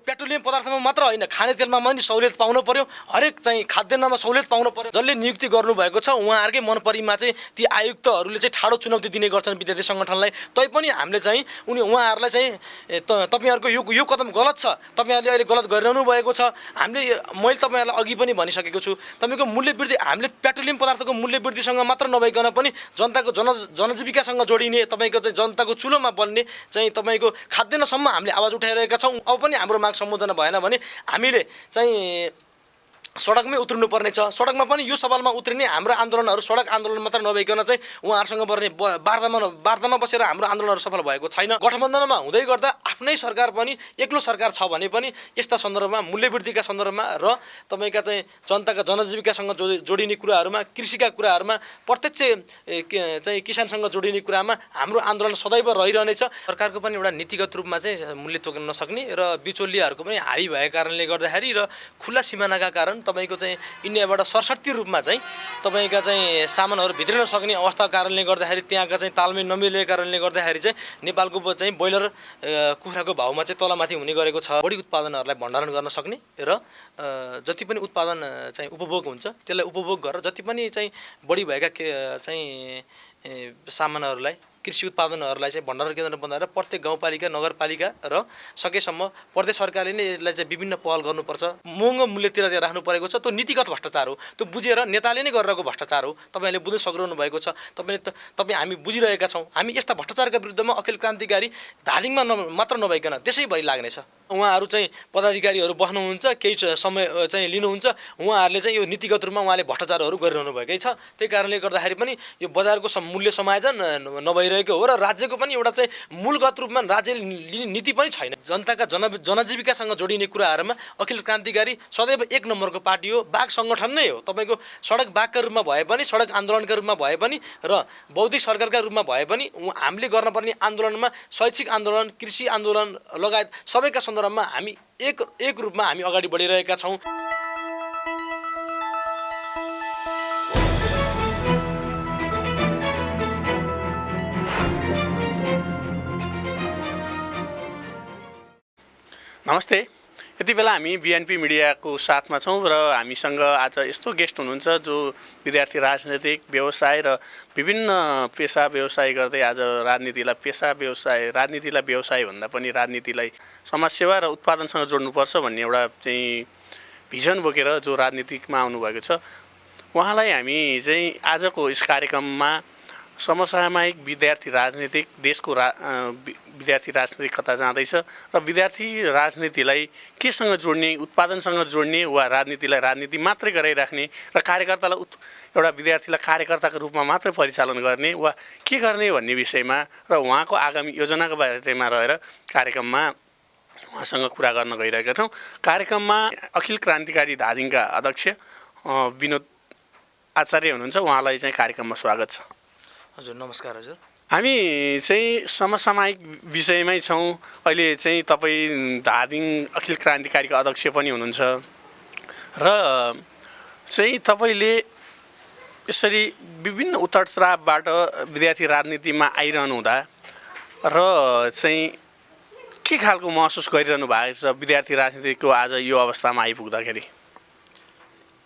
Petroleum पदार्थमा मात्र होइन, खाने तेलमा पनि सहुलियत पाउनु पर्यो, हरेक चाहिँ खाद्यान्नमा सहुलियत पाउनु पर्यो। जसले नियुक्ति गर्नुभएको छ उहाँहरूकै मनपरीमा चाहिँ ती आयुक्तहरूले चाहिँ ठाडो चुनौती दिने गर्छन् विद्यार्थी सङ्गठनलाई। तैपनि हामीले चाहिँ उहाँहरूलाई चाहिँ तपाईँहरूको यो कदम गलत छ, तपाईँहरूले अहिले गलत गरिरहनु भएको छ। मैले तपाईँहरूलाई अघि पनि भनिसकेको छु, तपाईँको मूल्य वृद्धि हामीले पेट्रोलियम पदार्थको मूल्य वृद्धिसँग मात्र नभइकन पनि जनताको जनजीविकासँग जोडिने, तपाईँको चाहिँ जनताको चुलोमा बल्ने चाहिँ तपाईँको खाद्यान्नसम्म हामीले आवाज उठाइरहेका छौँ। अब पनि हाम्रो माग सम्बोधन भएन भने हामीले चाहिँ सडकमै उत्रनु पर्ने छ। सडकमा पनि यो सवालमा उत्रिने हाम्रो आन्दोलनहरू सडक आन्दोलन मात्र नभइकन चाहिँ उहाँहरूसँग पर्ने वार्तामा बसेर हाम्रो आन्दोलनहरू सफल भएको छैन। गठबन्धनमा हुँदै गर्दा आफ्नै सरकार पनि एक्लो सरकार छ भने पनि यस्ता सन्दर्भमा मूल्यवृद्धिका सन्दर्भमा र तपाईँका चाहिँ जनताका जनजीविकासँग जोडिने कुराहरूमा, कृषिका कुराहरूमा, प्रत्यक्ष चाहिँ किसानसँग जोडिने कुरामा हाम्रो आन्दोलन सदैव रहिरहनेछ। सरकारको पनि एउटा नीतिगत रूपमा चाहिँ मूल्य तोक्न नसक्ने र बिचौलियाहरूको पनि हावी भएको कारणले गर्दाखेरि र खुल्ला सिमानाका कारण तपाईँको चाहिँ इन्डियाबाट सरसर्ती रूपमा चाहिँ तपाईँका चाहिँ सामानहरू भित्रिन सक्ने अवस्थाको कारणले गर्दाखेरि त्यहाँका चाहिँ तालमेल नमिलेको कारणले गर्दाखेरि चाहिँ नेपालको चाहिँ ब्रोइलर कुखुराको भाउमा चाहिँ तलमाथि हुने गरेको छ। बढी उत्पादनहरूलाई भण्डारण गर्न सक्ने र जति पनि उत्पादन चाहिँ उपभोग हुन्छ त्यसलाई उपभोग गरेर जति पनि चाहिँ बढी भएका चाहिँ सामानहरूलाई, कृषि उत्पादनहरूलाई चाहिँ भण्डारण केन्द्र बनाएर प्रत्येक गाउँपालिका, नगरपालिका र सकेसम्म प्रदेश सरकारले नै यसलाई चाहिँ विभिन्न पहल गर्नुपर्छ। महँगो मूल्यतिर राख्नु परेको छ, त्यो नीतिगत भ्रष्टाचार हो। त्यो बुझेर नेताले नै गरिरहेको भ्रष्टाचार हो। तपाईँले बुझ्न सकिरहनु भएको छ। तपाईँ हामी बुझिरहेका छौँ। हामी यस्ता भ्रष्टाचारका विरुद्धमा अखिल क्रान्तिकारी धादिङमा मात्र नभइकन देशैभरि लाग्नेछ। उहाँहरू चाहिँ पदाधिकारीहरू बस्नुहुन्छ, केही समय चाहिँ लिनुहुन्छ, उहाँहरूले चाहिँ यो नीतिगत रूपमा उहाँले भ्रष्टाचारहरू गरिरहनु भएकै छ। त्यही कारणले गर्दाखेरि पनि यो बजारको मूल्य समायोजन नभइरहेको हो र राज्यको पनि एउटा चाहिँ मूलगत रूपमा राज्यले लिने नीति पनि छैन। जनताका जनजीविकासँग जोडिने कुराहरूमा अखिल क्रान्तिकारी सदैव एक नम्बरको पार्टी हो। बाघ सङ्गठन नै हो। तपाईँको सडक बाघका रूपमा भए पनि, सडक आन्दोलनका रूपमा भए पनि र बौद्धिक सरकारका रूपमा भए पनि हामीले गर्नुपर्ने आन्दोलनमा शैक्षिक आन्दोलन, कृषि आन्दोलन लगायत सबैका सन्दर्भमा हामी एक रूपमा हामी अगाडि बढिरहेका छौँ। नमस्ते। यति बेला हामी बिएनपी मिडियाको साथमा छौँ र हामीसँग आज यस्तो गेस्ट हुनुहुन्छ जो विद्यार्थी, राजनीतिक, व्यवसाय र विभिन्न पेसा व्यवसाय गर्दै आज राजनीतिलाई व्यवसाय भन्दा पनि राजनीतिलाई समाजसेवा र उत्पादनसँग जोड्नुपर्छ भन्ने एउटा चाहिँ भिजन बोकेर जो राजनीतिकमा आउनुभएको छ, उहाँलाई हामी चाहिँ आजको यस कार्यक्रममा समसामयिक विद्यार्थी राजनीतिक, देशको विद्यार्थी राजनीतिक कता जाँदैछ र विद्यार्थी राजनीतिलाई केसँग जोड्ने, उत्पादनसँग जोड्ने वा राजनीतिलाई राजनीति मात्रै गराइराख्ने र कार्यकर्तालाई एउटा विद्यार्थीलाई कार्यकर्ताको रूपमा मात्रै परिचालन गर्ने वा के गर्ने भन्ने विषयमा र उहाँको आगामी योजनाको बारेमा रहेर कार्यक्रममा उहाँसँग कुरा गर्न गइरहेका छौँ। कार्यक्रममा अखिल क्रान्तिकारी धादिङका अध्यक्ष विनोद आचार्य हुनुहुन्छ। उहाँलाई चाहिँ कार्यक्रममा स्वागत छ। हजुर नमस्कार। हजुर हामी चाहिँ समसामयिक विषयमै छौँ। अहिले चाहिँ तपाईँ धादिङ अखिल क्रान्तिकारीका अध्यक्ष पनि हुनुहुन्छ र चाहिँ तपाईँले यसरी विभिन्न उतार चढावबाट विद्यार्थी राजनीतिमा आइरहनु हुँदा र चाहिँ के खालको महसुस गरिरहनु भएको छ विद्यार्थी राजनीतिको आज यो अवस्थामा आइपुग्दाखेरि?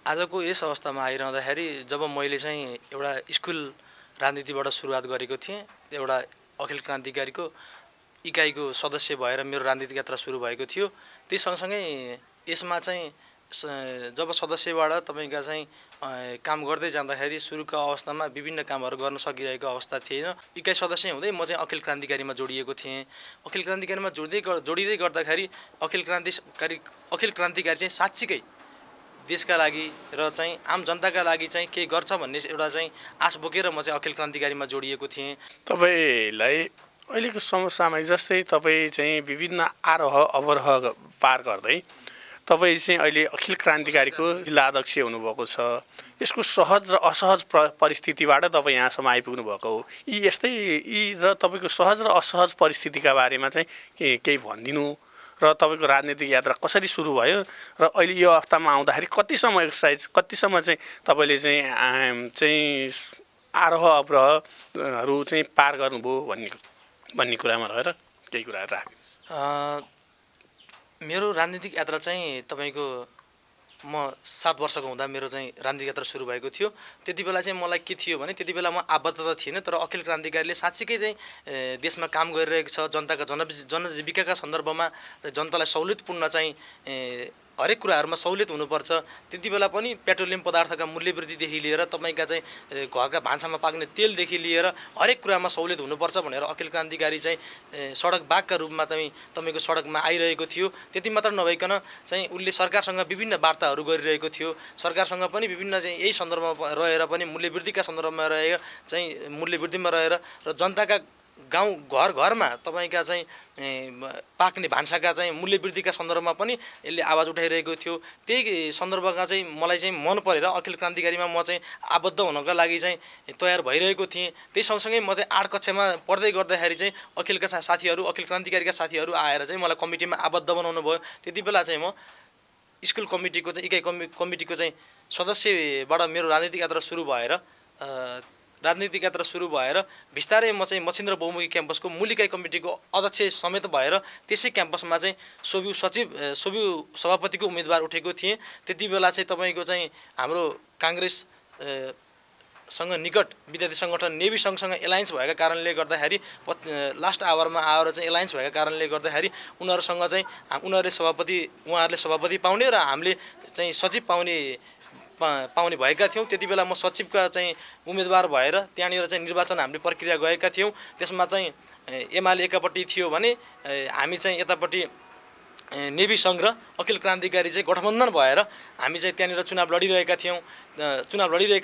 आजको यस अवस्थामा आइरहँदाखेरि जब मैले चाहिँ एउटा स्कुल राजनीतिबाट सुरुवात गरेको थिएँ, एउटा अखिल क्रान्तिकारीको इकाइको सदस्य भएर मेरो राजनीतिक यात्रा सुरु भएको थियो। त्यही सँगसँगै यसमा चाहिँ जब सदस्यबाट तपाईँका चाहिँ काम गर्दै जाँदाखेरि सुरुको अवस्थामा विभिन्न कामहरू गर्न सकिरहेको अवस्था थिएन। इकाइ सदस्य हुँदै म चाहिँ अखिल क्रान्तिकारीमा जोडिएको थिएँ। अखिल क्रान्तिकारीमा जोडिँदै गर्दाखेरि अखिल क्रान्तिकारी चाहिँ साँच्चीकै देशका लागि र चाहिँ आम जनताका लागि चाहिँ केही गर्छ भन्ने एउटा चाहिँ आश बोकेर म चाहिँ अखिल क्रान्तिकारीमा जोडिएको थिएँ। तपाईँलाई अहिलेको समसामयिक जस्तै तपाईँ चाहिँ विभिन्न आरोह अवरोह पार गर्दै तपाईँ चाहिँ अहिले अखिल क्रान्तिकारीको जिल्ला अध्यक्ष हुनुभएको छ। यसको सहज र असहज परिस्थितिबाट तपाईँ यहाँसम्म आइपुग्नु भएको हो। यी र तपाईँको सहज र असहज परिस्थितिका बारेमा चाहिँ केही भनिदिनु र तपाईँको राजनीतिक यात्रा कसरी सुरु भयो र अहिले यो अवस्थामा आउँदाखेरि कतिसम्म एक्सर्साइज, कतिसम्म चाहिँ तपाईँले चाहिँ आरोह अवरोहहरू चाहिँ पार गर्नुभयो भन्ने कुरामा रहेर केही कुराहरू राख्नुहोस्। मेरो राजनीतिक यात्रा चाहिँ तपाईँको म 7 वर्षको हुँदा मेरो चाहिँ राजनीतिक यात्रा सुरु भएको थियो। त्यति बेला चाहिँ मलाई के थियो भने त्यति बेला म आबद्धता थिएन, तर अखिल क्रान्तिकारीले साँच्चीकै चाहिँ देशमा काम गरिरहेको छ। जनताका जनजीविकाका सन्दर्भमा जनतालाई सहुलियतपूर्ण चाहिँ हरेक कुराहरूमा सहुलियत हुनुपर्छ। त्यति बेला पनि पेट्रोलियम पदार्थका मूल्य वृद्धिदेखि लिएर तपाईँका चाहिँ घरका भान्सामा पाक्ने तेलदेखि लिएर हरेक कुरामा सहुलियत हुनुपर्छ भनेर अखिल क्रान्तिकारी चाहिँ सडक बाघका रूपमा चाहिँ तपाईँको सडकमा आइरहेको थियो। त्यति मात्र नभइकन चाहिँ उसले सरकारसँग विभिन्न वार्ताहरू गरिरहेको थियो। सरकारसँग पनि विभिन्न चाहिँ यही सन्दर्भमा रहेर पनि मूल्य वृद्धिका सन्दर्भमा रहेर चाहिँ मूल्य वृद्धिमा रहेर र जनताका गाउँ घर घरमा तपाईँका चाहिँ पाक्ने भान्साका चाहिँ मूल्य वृद्धिका सन्दर्भमा पनि यसले आवाज उठाइरहेको थियो। त्यही सन्दर्भमा चाहिँ मलाई चाहिँ मन परेर अखिल क्रान्तिकारीमा म चाहिँ आबद्ध हुनका लागि चाहिँ तयार भइरहेको थिएँ। त्यही सँगसँगै म चाहिँ 8 कक्षामा पढ्दै गर्दाखेरि चाहिँ अखिल क्रान्तिकारीका साथीहरू आएर चाहिँ मलाई कमिटीमा आबद्ध बनाउनु भयो। त्यति बेला चाहिँ म स्कुल कमिटीको चाहिँ इकाइ कमिटीको चाहिँ सदस्यबाट मेरो राजनीतिक यात्रा सुरु भएर बिस्तारै म चाहिँ मछिन्द्र बहुमुखी क्याम्पसको मूल इकाइ कमिटीको अध्यक्ष समेत भएर त्यसै क्याम्पसमा चाहिँ सोभिउ सभापतिको उम्मेदवार उठेको थिएँ। त्यति बेला चाहिँ तपाईँको चाहिँ हाम्रो काङ्ग्रेस सँग निकट विद्यार्थी सङ्गठन नेभी सङ्घसँग एलायन्स भएका कारणले गर्दाखेरि लास्ट आवरमा आएर चाहिँ एलायन्स भएका कारणले गर्दाखेरि उनीहरूले सभापति पाउने र हामीले चाहिँ सचिव पाउने भएका थियौँ। त्यति बेला म सचिवका चाहिँ उम्मेदवार भएर त्यहाँनिर चाहिँ निर्वाचन हामीले प्रक्रिया गएका थियौँ। त्यसमा चाहिँ एमाले एकापट्टि थियो भने हामी चाहिँ यतापट्टि नेभी सङ्घ र अखिल क्रान्तिकारी चाहिँ गठबन्धन भएर हामी चाहिँ त्यहाँनिर चुनाव लडिरहेका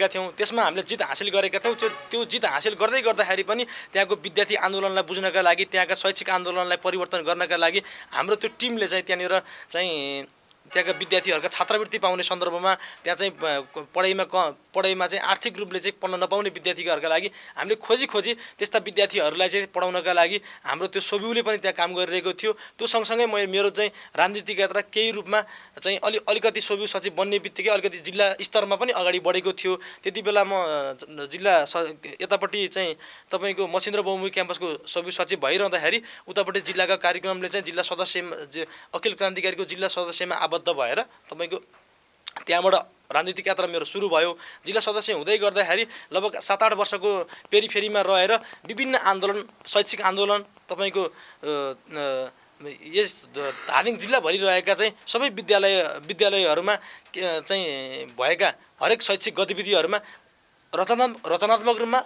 थियौँ। त्यसमा हामीले जित हासिल गरेका थियौँ। त्यो जित हासिल गर्दाखेरि पनि त्यहाँको विद्यार्थी आन्दोलनलाई बुझ्नका लागि, त्यहाँका शैक्षिक आन्दोलनलाई परिवर्तन गर्नका लागि हाम्रो त्यो टिमले चाहिँ त्यहाँनिर चाहिँ त्यहाँका विद्यार्थीहरूका छात्रवृत्ति पाउने सन्दर्भमा त्यहाँ चाहिँ पढाइमा चाहिँ आर्थिक रूपले चाहिँ पढ्न नपाउने विद्यार्थीहरूका लागि हामीले खोजी त्यस्ता विद्यार्थीहरूलाई चाहिँ पढाउनका लागि हाम्रो त्यो सोभिउले पनि त्यहाँ काम गरिरहेको थियो। त्यो सँगसँगै मेरो चाहिँ राजनीतिक यात्रा केही रूपमा चाहिँ अलिकति सोभिउ सचिव बन्ने बित्तिकै अलिकति जिल्ला स्तरमा पनि अगाडि बढेको थियो। त्यति बेला म यतापट्टि चाहिँ तपाईँको मछिन्द्र बहुमुखी क्याम्पसको सोभिउ सचिव भइरहँदाखेरि उतापट्टि जिल्लाका कार्यक्रमले चाहिँ जिल्ला सदस्य अखिल क्रान्तिकारीको जिल्ला सदस्यमा आबद्ध भएर तपाईँको त्यहाँबाट राजनीतिक यात्रा मेरो सुरु भयो। जिल्ला सदस्य हुँदै गर्दाखेरि लगभग 7-8 वर्षको पेरिफेरीमा रहेर विभिन्न आन्दोलन, शैक्षिक आन्दोलन, तपाईँको यस धादिङ जिल्लाभरि रहेका चाहिँ सबै विद्यालयहरूमा चाहिँ भएका हरेक शैक्षिक गतिविधिहरूमा रचनात्मक रूपमा,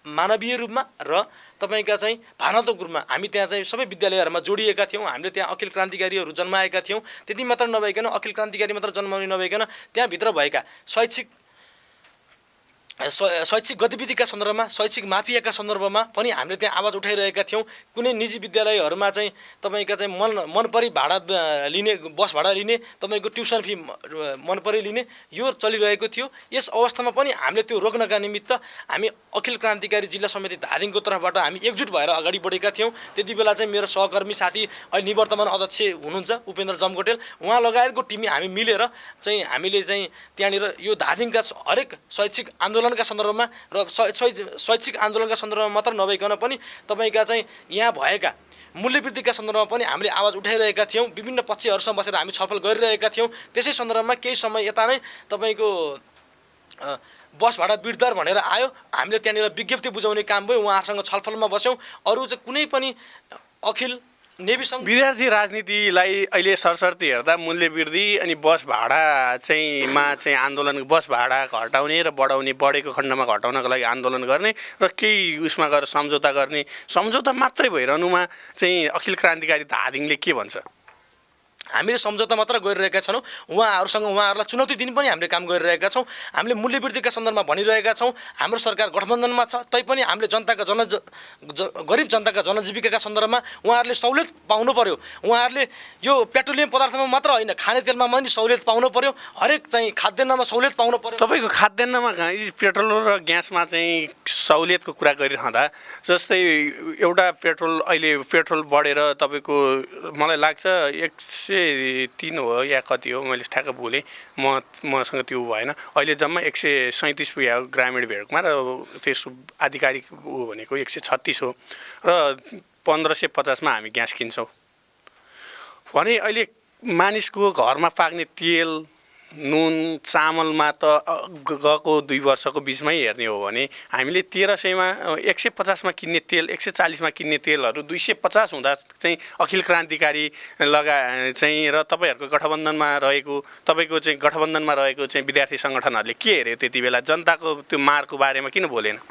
मानवीय रूपमा र तपाईँका चाहिँ भावनात्मक रूपमा हामी त्यहाँ चाहिँ सबै विद्यालयहरूमा जोडिएका थियौँ। हामीले त्यहाँ अखिल क्रान्तिकारीहरू जन्माएका थियौँ। त्यति मात्र नभइकन अखिल क्रान्तिकारी मात्र जन्माउने नभइकन त्यहाँभित्र भएका शैक्षिक गतिविधिका सन्दर्भमा, शैक्षिक माफियाका सन्दर्भमा पनि हामीले त्यहाँ आवाज उठाइरहेका थियौँ। कुनै निजी विद्यालयहरूमा चाहिँ तपाईँका चाहिँ मनपरी भाडा लिने, बस भाडा लिने, तपाईँको ट्युसन फी मनपरी लिने यो चलिरहेको थियो। यस अवस्थामा पनि हामीले त्यो रोक्नका निमित्त हामी अखिल क्रान्तिकारी जिल्ला समिति धादिङको तर्फबाट हामी एकजुट भएर अगाडि बढेका थियौँ। त्यति बेला चाहिँ मेरो सहकर्मी साथी अहिले निवर्तमान अध्यक्ष हुनुहुन्छ उपेन्द्र जमगोटेल, उहाँ लगायतको टिम हामी मिलेर चाहिँ हामीले चाहिँ त्यहाँनिर यो धादिङका हरेक शैक्षिक आन्दोलनका सन्दर्भमा र शैक्षिक आन्दोलनका सन्दर्भमा मात्र नभइकन पनि तपाईँका चाहिँ यहाँ भएका मूल्यवृद्धिका सन्दर्भमा पनि हामीले आवाज उठाइरहेका थियौँ। विभिन्न पक्षहरूसँग बसेर हामी छलफल गरिरहेका थियौँ। त्यसै सन्दर्भमा केही समय यता नै तपाईँको बस भाडा वृद्धि भनेर आयो। हामीले त्यहाँनिर विज्ञप्ति बुझाउने काम भयो, उहाँहरूसँग छलफलमा बस्यौँ। अरू चाहिँ कुनै पनि अखिल नेभी सङ्घ विद्यार्थी राजनीतिलाई अहिले सरसर्ती हेर्दा मूल्यवृद्धि अनि बस भाडा चाहिँ आन्दोलन, बस भाडा घटाउने र बढेको खण्डमा घटाउनको लागि आन्दोलन गर्ने र केही उसमा गएर सम्झौता गर्ने, सम्झौता मात्रै भइरहनुमा चाहिँ अखिल क्रान्तिकारी धादिङले के भन्छ? हामीले सम्झौता मात्र गरिरहेका छैनौँ, उहाँहरूलाई चुनौती दिन पनि हामीले काम गरिरहेका छौँ। हामीले मूल्यवृद्धिका सन्दर्भमा भनिरहेका छौँ। हाम्रो सरकार गठबन्धनमा छ, तैपनि हामीले गरिब जनताका जनजीविकाका सन्दर्भमा उहाँहरूले सहुलियत पाउनु पर्यो। उहाँहरूले यो पेट्रोलियम पदार्थमा मात्र होइन, खाने तेलमा पनि सहुलियत पाउनु पर्यो। हरेक चाहिँ खाद्यान्नमा सहुलियत पाउनु पर्यो। तपाईँको खाद्यान्नमा पेट्रोल र ग्यासमा चाहिँ सहुलियतको कुरा गरिरहँदा जस्तै एउटा अहिले पेट्रोल बढेर तपाईँको मलाई लाग्छ 103 हो या कति हो, मैले ठ्याक्क भुलेँ, मसँग त्यो भएन। अहिले जम्मा 137 पुग्यो ग्रामीण भेगमा र त्यस आधिकारिक भनेको 136 हो र 1550 मा हामी ग्यास किन्छौँ भने अहिले मानिसको घरमा पाक्ने तेल नुन चामलमा त गएको 2 वर्षको बिचमै हेर्ने हो भने हामीले 1300मा 150मा किन्ने तेल 140मा किन्ने तेलहरू 250 हुँदा चाहिँ अखिल क्रान्तिकारी चाहिँ र तपाईँहरूको गठबन्धनमा रहेको तपाईँको चाहिँ गठबन्धनमा रहेको चाहिँ विद्यार्थी सङ्गठनहरूले के हेऱ्यो त्यति बेला जनताको त्यो मारको बारेमा किन बोलेन?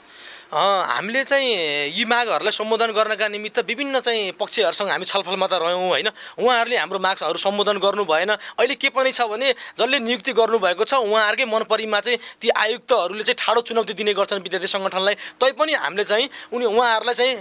हामीले चाहिँ यी मागहरूलाई सम्बोधन गर्नका निमित्त विभिन्न चाहिँ पक्षहरूसँग हामी छलफलमा त रह्यौँ होइन। उहाँहरूले हाम्रो मागहरू सम्बोधन गर्नु भएन। अहिले के पनि छ भने जसले नियुक्ति गर्नुभएको छ उहाँहरूकै मनपरीमा चाहिँ ती आयुक्तहरूले चाहिँ ठाडो चुनौती दिने गर्छन् विद्यार्थी सङ्गठनलाई। तैपनि हामीले चाहिँ उहाँहरूलाई चाहिँ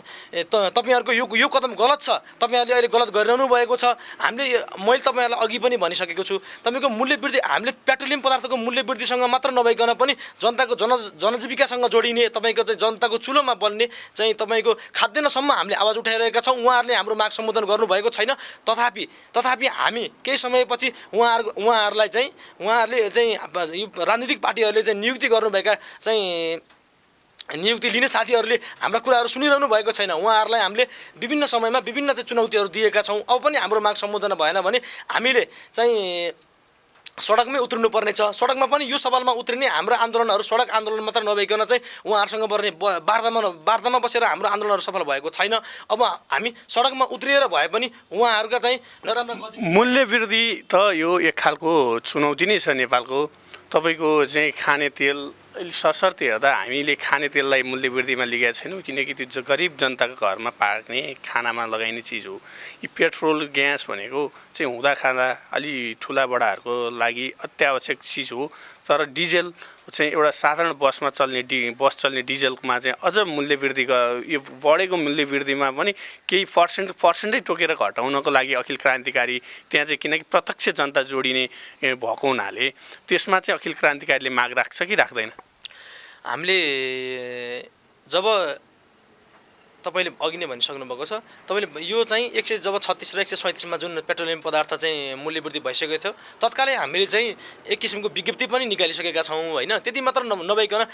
तपाईँहरूको यो कदम गलत छ, तपाईँहरूले अहिले गलत गरिरहनु भएको छ। मैले तपाईँहरूलाई अघि पनि भनिसकेको छु, तपाईँको मूल्य वृद्धि हामीले पेट्रोलियम पदार्थको मूल्य वृद्धिसँग मात्र नभइकन पनि जनताको जनजीविकासँग जोडिने तपाईँको चाहिँ जनताको चुलोमा बल्ने चाहिँ तपाईँको खाद्यान्नसम्म हामीले आवाज उठाइरहेका छौँ। उहाँहरूले हाम्रो माग सम्बोधन गर्नुभएको छैन। तथापि हामी केही समयपछि उहाँहरूले चाहिँ यो राजनीतिक पार्टीहरूले चाहिँ नियुक्ति गर्नुभएका चाहिँ नियुक्ति लिने साथीहरूले हाम्रा कुराहरू सुनिरहनु भएको छैन। उहाँहरूलाई हामीले विभिन्न समयमा विभिन्न चाहिँ चुनौतीहरू दिएका छौँ। अब पनि हाम्रो माग सम्बोधन भएन भने हामीले चाहिँ सडकमै उत्रनु पर्ने छ। सडकमा पनि यो सवालमा उत्रिने हाम्रो आन्दोलनहरू सडक आन्दोलन मात्र नभइकन चाहिँ उहाँहरूसँग पर्ने वार्तामा बसेर हाम्रो आन्दोलनहरू सफल भएको छैन। अब हामी सडकमा उत्रिएर भए पनि उहाँहरूका चाहिँ नराम्रो मूल्य वृद्धि त यो एक खालको चुनौती नै छ नेपालको। तपाईँको चाहिँ खाने तेल अहिले सरसर्ती हेर्दा हामीले खाने तेललाई मूल्य वृद्धिमा लिएका छैनौँ, किनकि त्यो गरिब जनताको घरमा पाक्ने खानामा लगाइने चिज हो। यी पेट्रोल ग्यास भनेको चाहिँ हुँदा खाँदा अलि ठुला बडाहरूको लागि अत्यावश्यक चिज हो। तर डिजेल चाहिँ एउटा साधारण बस चल्ने डिजेलमा चाहिँ अझ मूल्य वृद्धि यो बढेको मूल्य वृद्धिमा पनि केही पर्सेन्टै टोकेर घटाउनको लागि अखिल क्रान्तिकारी त्यहाँ चाहिँ किनकि प्रत्यक्ष जनता जोडिने भएको हुनाले त्यसमा चाहिँ अखिल क्रान्तिकारीले माग राख्छ कि राख्दैन? हामीले जब तपाईँले अघि नै भनिसक्नु भएको छ, तपाईँले यो चाहिँ 136 र 137मा जुन पेट्रोलियम पदार्थ चाहिँ मूल्य वृद्धि भइसकेको थियो तत्कालै हामीले चाहिँ एक किसिमको विज्ञप्ति पनि निकालिसकेका छौँ होइन। त्यति मात्र नभइकन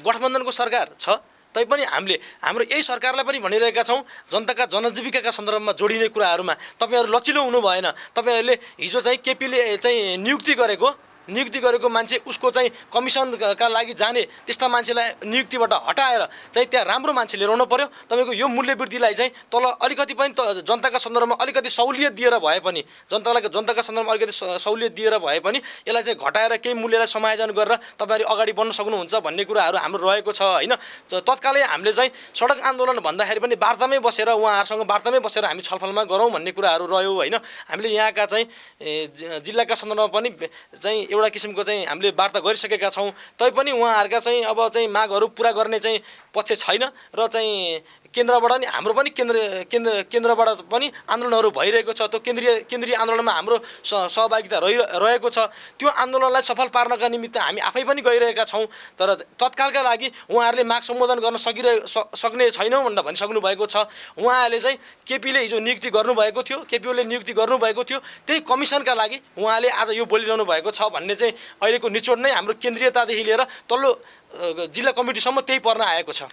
गठबन्धनको सरकार छ तैपनि हामीले हाम्रो यही सरकारलाई पनि भनिरहेका छौँ जनताका जनजीविकाका सन्दर्भमा जोडिने कुराहरूमा तपाईँहरू लचिलो हुनु भएन। तपाईँहरूले हिजो चाहिँ केपीले चाहिँ नियुक्ति गरेको मान्छे उसको चाहिँ कमिसनका लागि जाने त्यस्ता मान्छेलाई नियुक्तिबाट हटाएर चाहिँ त्यहाँ राम्रो मान्छे लिएर आउनु पर्यो। तपाईँको यो मूल्य वृद्धिलाई चाहिँ तल अलिकति पनि जनताका सन्दर्भमा अलिकति सहुलियत दिएर भए पनि जनताका सन्दर्भमा अलिकति सहुलियत दिएर भए पनि यसलाई चाहिँ घटाएर केही मूल्यलाई समायोजन गरेर तपाईँहरू अगाडि बढ्न सक्नुहुन्छ भन्ने कुराहरू हाम्रो रहेको छ होइन। तत्कालै हामीले चाहिँ सडक आन्दोलन भन्दाखेरि पनि वार्तामै बसेर उहाँहरूसँग वार्तामै बसेर हामी छलफलमा गरौँ भन्ने कुराहरू रह्यो होइन। हामीले यहाँका चाहिँ जिल्लाका सन्दर्भमा पनि चाहिँ एउटा किसिमको चाहिँ हामीले वार्ता गरिसकेका छौँ। तैपनि उहाँहरूका चाहिँ अब चाहिँ मागहरू पुरा गर्ने चाहिँ पक्ष छैन र चाहिँ केन्द्रबाट नि हाम्रो पनि केन्द्रबाट पनि आन्दोलनहरू भइरहेको छ। त्यो केन्द्रीय आन्दोलनमा हाम्रो सहभागिता रहेको छ। त्यो आन्दोलनलाई सफल पार्नका निमित्त हामी आफै पनि गइरहेका छौँ। तर तत्कालका लागि उहाँहरूले माग सम्बोधन गर्न सक्ने छैनौँ भनेर भनिसक्नु भएको छ। उहाँहरूले चाहिँ केपीले हिजो नियुक्ति गर्नुभएको थियो, केपीओले नियुक्ति गर्नुभएको थियो, त्यही कमिसनका लागि उहाँले आज यो बोलिरहनु भएको छ भन्ने चाहिँ अहिलेको निचोड नै हाम्रो केन्द्रीयतादेखि लिएर तल्लो जिल्ला कमिटीसम्म त्यही पर्न आएको छ।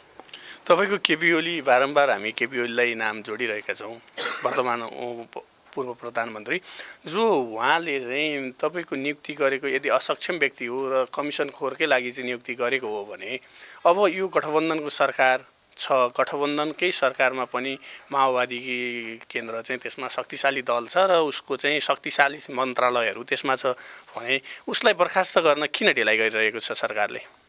तपाईँको केपी ओली बारम्बार हामी केपी ओलीलाई नाम जोडिरहेका छौँ, वर्तमान पूर्व प्रधानमन्त्री जो उहाँले चाहिँ तपाईँको नियुक्ति गरेको यदि असक्षम व्यक्ति हो र कमिसन खोरकै लागि चाहिँ नियुक्ति गरेको हो भने अब यो गठबन्धनको सरकार छ, गठबन्धनकै सरकारमा पनि माओवादी केन्द्र चाहिँ त्यसमा शक्तिशाली दल छ र उसको चाहिँ शक्तिशाली मन्त्रालयहरू त्यसमा छ भने उसलाई बर्खास्त गर्न किन ढिलाइ गरिरहेको छ सरकारले?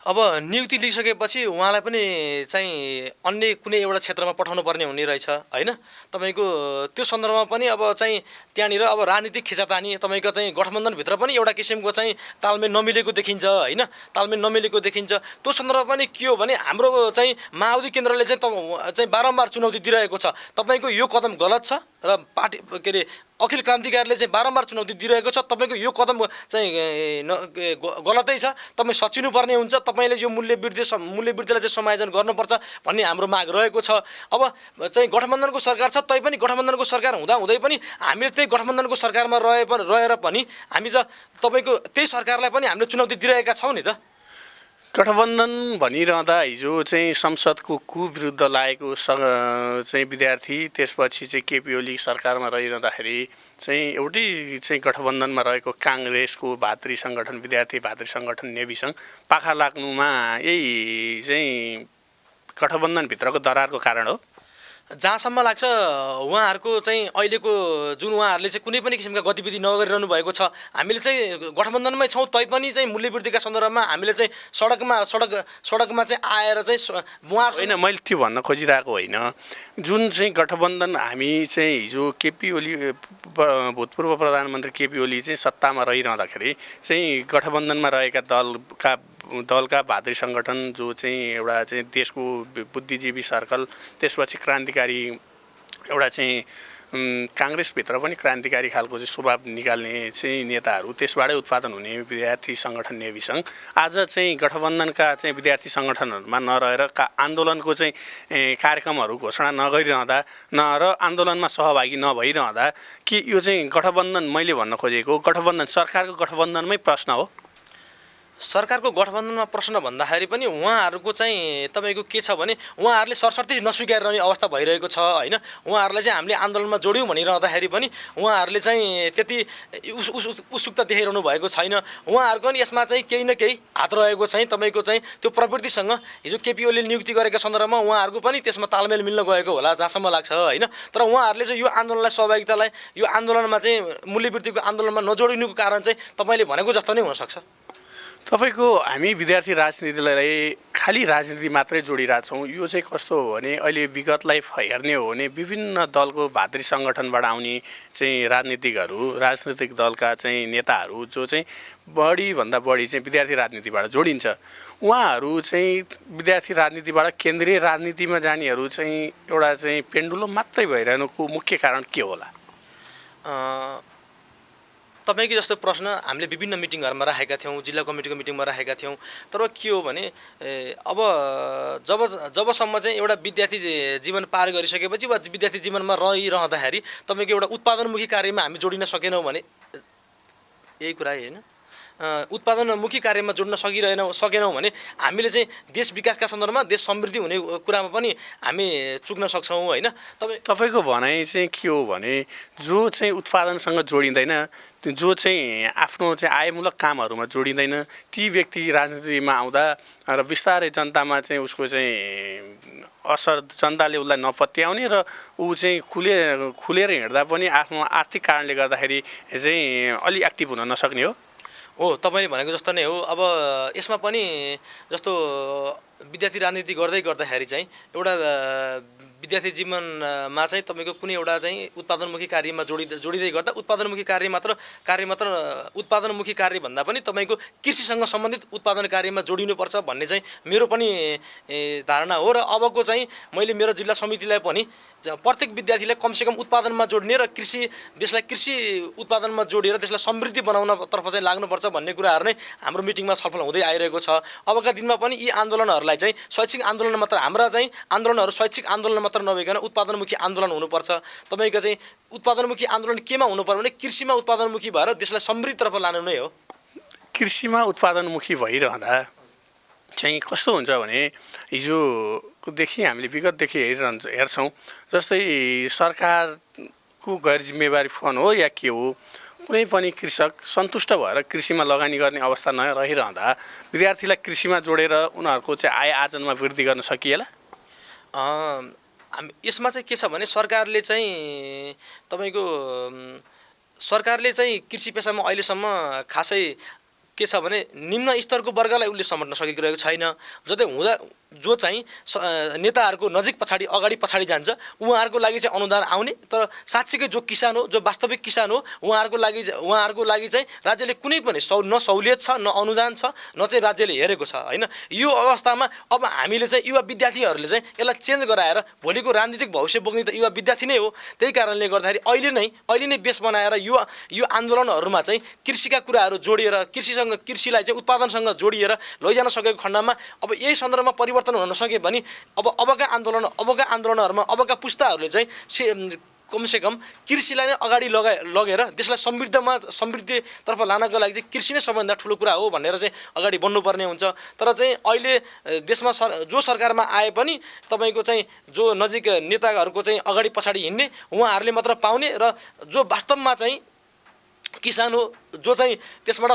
अब नियुक्ति लिइसकेपछि उहाँलाई पनि चाहिँ अन्य कुनै एउटा क्षेत्रमा पठाउनु पर्ने हुने रहेछ होइन। तपाईँको त्यो सन्दर्भमा पनि अब चाहिँ त्यहाँनिर अब राजनीतिक खिचातानी तपाईँको चाहिँ गठबन्धनभित्र पनि एउटा किसिमको चाहिँ तालमेल नमिलेको देखिन्छ होइन, तालमेल नमिलेको देखिन्छ। त्यो सन्दर्भमा पनि के हो भने हाम्रो चाहिँ माओवादी केन्द्रले चाहिँ बारम्बार चुनौती दिइरहेको छ। तपाईँको यो कदम गलत छ र पार्टी के अरे अखिल क्रान्तिकारीले चाहिँ बारम्बार चुनौती दिइरहेको छ। तपाईँको यो कदम चाहिँ गलतै छ, तपाईँ सचिनुपर्ने हुन्छ, तपाईँले यो मूल्य वृद्धिलाई चाहिँ समायोजन गर्नुपर्छ भन्ने हाम्रो माग रहेको छ। अब चाहिँ गठबन्धनको सरकार छ, तैपनि गठबन्धनको सरकार हुँदै पनि हामीले त्यही गठबन्धनको सरकारमा रहेर पनि हामी चाहिँ तपाईँको त्यही सरकारलाई पनि हामीले चुनौती दिइरहेका छौँ नि त। गठबन्धन भनिरहँदा हिजो चाहिँ संसदको कुविरुद्ध लागेको चाहिँ विद्यार्थी त्यसपछि चाहिँ केपी ओली सरकारमा रहिरहँदाखेरि चाहिँ एउटै चाहिँ गठबन्धनमा रहेको काङ्ग्रेसको भातृ सङ्गठन विद्यार्थी भातृ सङ्गठन नेविसँग पाखा लाग्नुमा यही चाहिँ गठबन्धनभित्रको दरारको कारण हो। जहाँसम्म लाग्छ उहाँहरूको चाहिँ अहिलेको जुन उहाँहरूले चाहिँ कुनै पनि किसिमका गतिविधि नगरिरहनु भएको छ। हामीले चाहिँ गठबन्धनमै छौँ तैपनि चाहिँ मूल्यवृद्धिका सन्दर्भमा हामीले चाहिँ सडकमा चाहिँ आएर चाहिँ होइन, मैले त्यो भन्न खोजिरहेको होइन। जुन चाहिँ गठबन्धन हामी चाहिँ हिजो केपी ओली भूतपूर्व प्रधानमन्त्री केपी ओली चाहिँ सत्तामा रहिरहँदाखेरि चाहिँ गठबन्धनमा रहेका दलका भातृ सङ्गठन जो चाहिँ एउटा चाहिँ देशको बुद्धिजीवी सर्कल त्यसपछि क्रान्तिकारी एउटा चाहिँ काङ्ग्रेसभित्र पनि क्रान्तिकारी खालको चाहिँ स्वभाव निकाल्ने चाहिँ नेताहरू त्यसबाटै उत्पादन हुने विद्यार्थी सङ्गठन नेविसँग आज चाहिँ गठबन्धनका चाहिँ विद्यार्थी सङ्गठनहरूमा नरहेर आन्दोलनको चाहिँ कार्यक्रमहरू घोषणा नगरिरहँदा र आन्दोलनमा सहभागी नभइरहँदा कि यो चाहिँ गठबन्धन मैले भन्न खोजेको गठबन्धन सरकारको गठबन्धनमै प्रश्न हो। सरकारको गठबन्धनमा प्रश्न भन्दाखेरि पनि उहाँहरूको चाहिँ तपाईँको के छ भने उहाँहरूले सरसर्ती नस्वीकार रहने अवस्था भइरहेको छ होइन। उहाँहरूलाई चाहिँ हामीले आन्दोलनमा जोड्यौँ भनिरहँदाखेरि पनि उहाँहरूले चाहिँ त्यति उत्सुकता देखाइरहनु भएको छैन। उहाँहरूको पनि यसमा चाहिँ केही न केही हात रहेको चाहिँ तपाईँको चाहिँ त्यो प्रवृत्तिसँग हिजो केपी ओलीले नियुक्ति गरेका सन्दर्भमा उहाँहरूको पनि त्यसमा तालमेल मिल्न गएको होला जहाँसम्म लाग्छ होइन। तर उहाँहरूले चाहिँ यो आन्दोलनलाई सहभागितालाई यो आन्दोलनमा चाहिँ मूल्यवृद्धिको आन्दोलनमा नजोडिनुको कारण चाहिँ तपाईँले भनेको जस्तो नै हुनसक्छ। तपाईँको हामी विद्यार्थी राजनीतिलाई खालि राजनीति मात्रै जोडिरहेछौँ। यो चाहिँ कस्तो हो भने अहिले विगतलाई हेर्ने हो भने विभिन्न दलको भातृ सङ्गठनबाट आउने चाहिँ राजनीतिक दलका चाहिँ नेताहरू जो चाहिँ बढीभन्दा बढी चाहिँ विद्यार्थी राजनीतिबाट जोडिन्छ उहाँहरू चाहिँ विद्यार्थी राजनीतिबाट केन्द्रीय राजनीतिमा जानेहरू चाहिँ एउटा चाहिँ पेन्डुलम मात्रै भइरहनुको मुख्य कारण के होला? तपाईँको जस्तो प्रश्न हामीले विभिन्न मिटिङहरूमा राखेका थियौँ, जिल्ला कमिटीको मिटिङमा राखेका थियौँ। तर के हो भने अब जबसम्म चाहिँ एउटा विद्यार्थी जीवन पार गरिसकेपछि वा विद्यार्थी जीवनमा रहिरहँदाखेरि तपाईँको एउटा उत्पादनमुखी कार्यमा हामी जोडिन सकेनौँ भने यही कुरा होइन, उत्पादनमुखी कार्यमा जोड्न सकेनौँ भने हामीले चाहिँ देश विकासका सन्दर्भमा देश समृद्धि हुने कुरामा पनि हामी चुक्न सक्छौँ होइन। तपाईँको भनाइ चाहिँ के हो भने जो चाहिँ उत्पादनसँग जोडिँदैन जो चाहिँ आफ्नो चाहिँ आयमूलक कामहरूमा जोडिँदैन ती व्यक्ति राजनीतिमा आउँदा र बिस्तारै जनतामा चाहिँ उसको चाहिँ असर जनताले उसलाई नपत्याउने र ऊ चाहिँ खुलेर हिँड्दा पनि आफ्नो आर्थिक कारणले गर्दाखेरि चाहिँ अलि एक्टिभ हुन नसक्ने हो। तपाईँले भनेको जस्तो नै हो। अब यसमा पनि जस्तो विद्यार्थी राजनीति गर्दाखेरि चाहिँ एउटा विद्यार्थी जीवनमा चाहिँ तपाईँको कुनै एउटा चाहिँ उत्पादनमुखी कार्यमा जोडिँदै गर्दा उत्पादनमुखी कार्य मात्र उत्पादनमुखी कार्य भन्दा पनि तपाईँको कृषिसँग सम्बन्धित उत्पादन कार्यमा जोडिनुपर्छ भन्ने चाहिँ मेरो पनि धारणा हो। र अबको चाहिँ मैले मेरो जिल्ला समितिलाई पनि प्रत्येक विद्यार्थीलाई कमसेकम उत्पादनमा जोड्ने र देशलाई कृषि उत्पादनमा जोडेर देशलाई समृद्धि बनाउनतर्फ चाहिँ लाग्नुपर्छ भन्ने कुराहरू नै हाम्रो मिटिङमा छलफल हुँदै आइरहेको छ। अबका दिनमा पनि यी आन्दोलनहरूलाई चाहिँ शैक्षिक आन्दोलन मात्र हाम्रा चाहिँ आन्दोलनहरू शैक्षिक आन्दोलन मात्र नभइकन उत्पादनमुखी आन्दोलन हुनुपर्छ। तपाईँको चाहिँ उत्पादनमुखी आन्दोलन केमा हुनुपर्छ भने कृषिमा उत्पादनमुखी भएर देशलाई समृद्धितर्फ लानु नै हो। कृषिमा उत्पादनमुखी भइरहँदा चाहिँ कस्तो हुन्छ भने हिजोदेखि हामीले विगतदेखि हेर्छौँ जस्तै सरकारको गैर जिम्मेवारी फन्ड हो या के हो कुनै पनि कृषक सन्तुष्ट भएर कृषिमा लगानी गर्ने अवस्था नरहिरहँदा विद्यार्थीलाई कृषिमा जोडेर उनीहरूको चाहिँ आय आर्जनमा वृद्धि गर्न सकिएला? यसमा चाहिँ के छ भने सरकारले चाहिँ कृषि पेसामा अहिलेसम्म खासै के छ भने निम्न स्तरको वर्गलाई उसले समेट्न सकेको रहेको छैन। जो चाहिँ नेताहरूको नजिक अगाडि पछाडि जान्छ उहाँहरूको लागि चाहिँ अनुदान आउने तर साँच्चीकै जो किसान हो जो वास्तविक किसान हो उहाँहरूको लागि चाहिँ राज्यले कुनै पनि न सहुलियत छ न अनुदान छ न चाहिँ राज्यले हेरेको छ होइन। यो अवस्थामा अब हामीले चाहिँ युवा विद्यार्थीहरूले चाहिँ यसलाई चेन्ज गराएर भोलिको राजनीतिक भविष्य बोक्ने त युवा विद्यार्थी नै हो। त्यही कारणले गर्दाखेरि अहिले नै बेस बनाएर यो आन्दोलनहरूमा चाहिँ कृषिका कुराहरू जोडिएर कृषिलाई चाहिँ उत्पादनसँग जोडिएर लैजान सकेको खण्डमा अब यही सन्दर्भमा परिवर्तन हुन नसके भने अबका आन्दोलनहरूमा अबका पुस्ताहरूले चाहिँ कमसेकम कृषिलाई नै अगाडि लगेर देशलाई समृद्धितर्फ लानको लागि चाहिँ कृषि नै सबैभन्दा ठुलो कुरा हो भनेर चाहिँ अगाडि बढ्नुपर्ने हुन्छ। तर चाहिँ अहिले देशमा जो सरकारमा आए पनि तपाईँको चाहिँ जो नजिक नेताहरूको चाहिँ अगाडि पछाडि हिँड्ने उहाँहरूले मात्र पाउने र जो वास्तवमा चाहिँ किसान हो जो चाहिँ त्यसबाट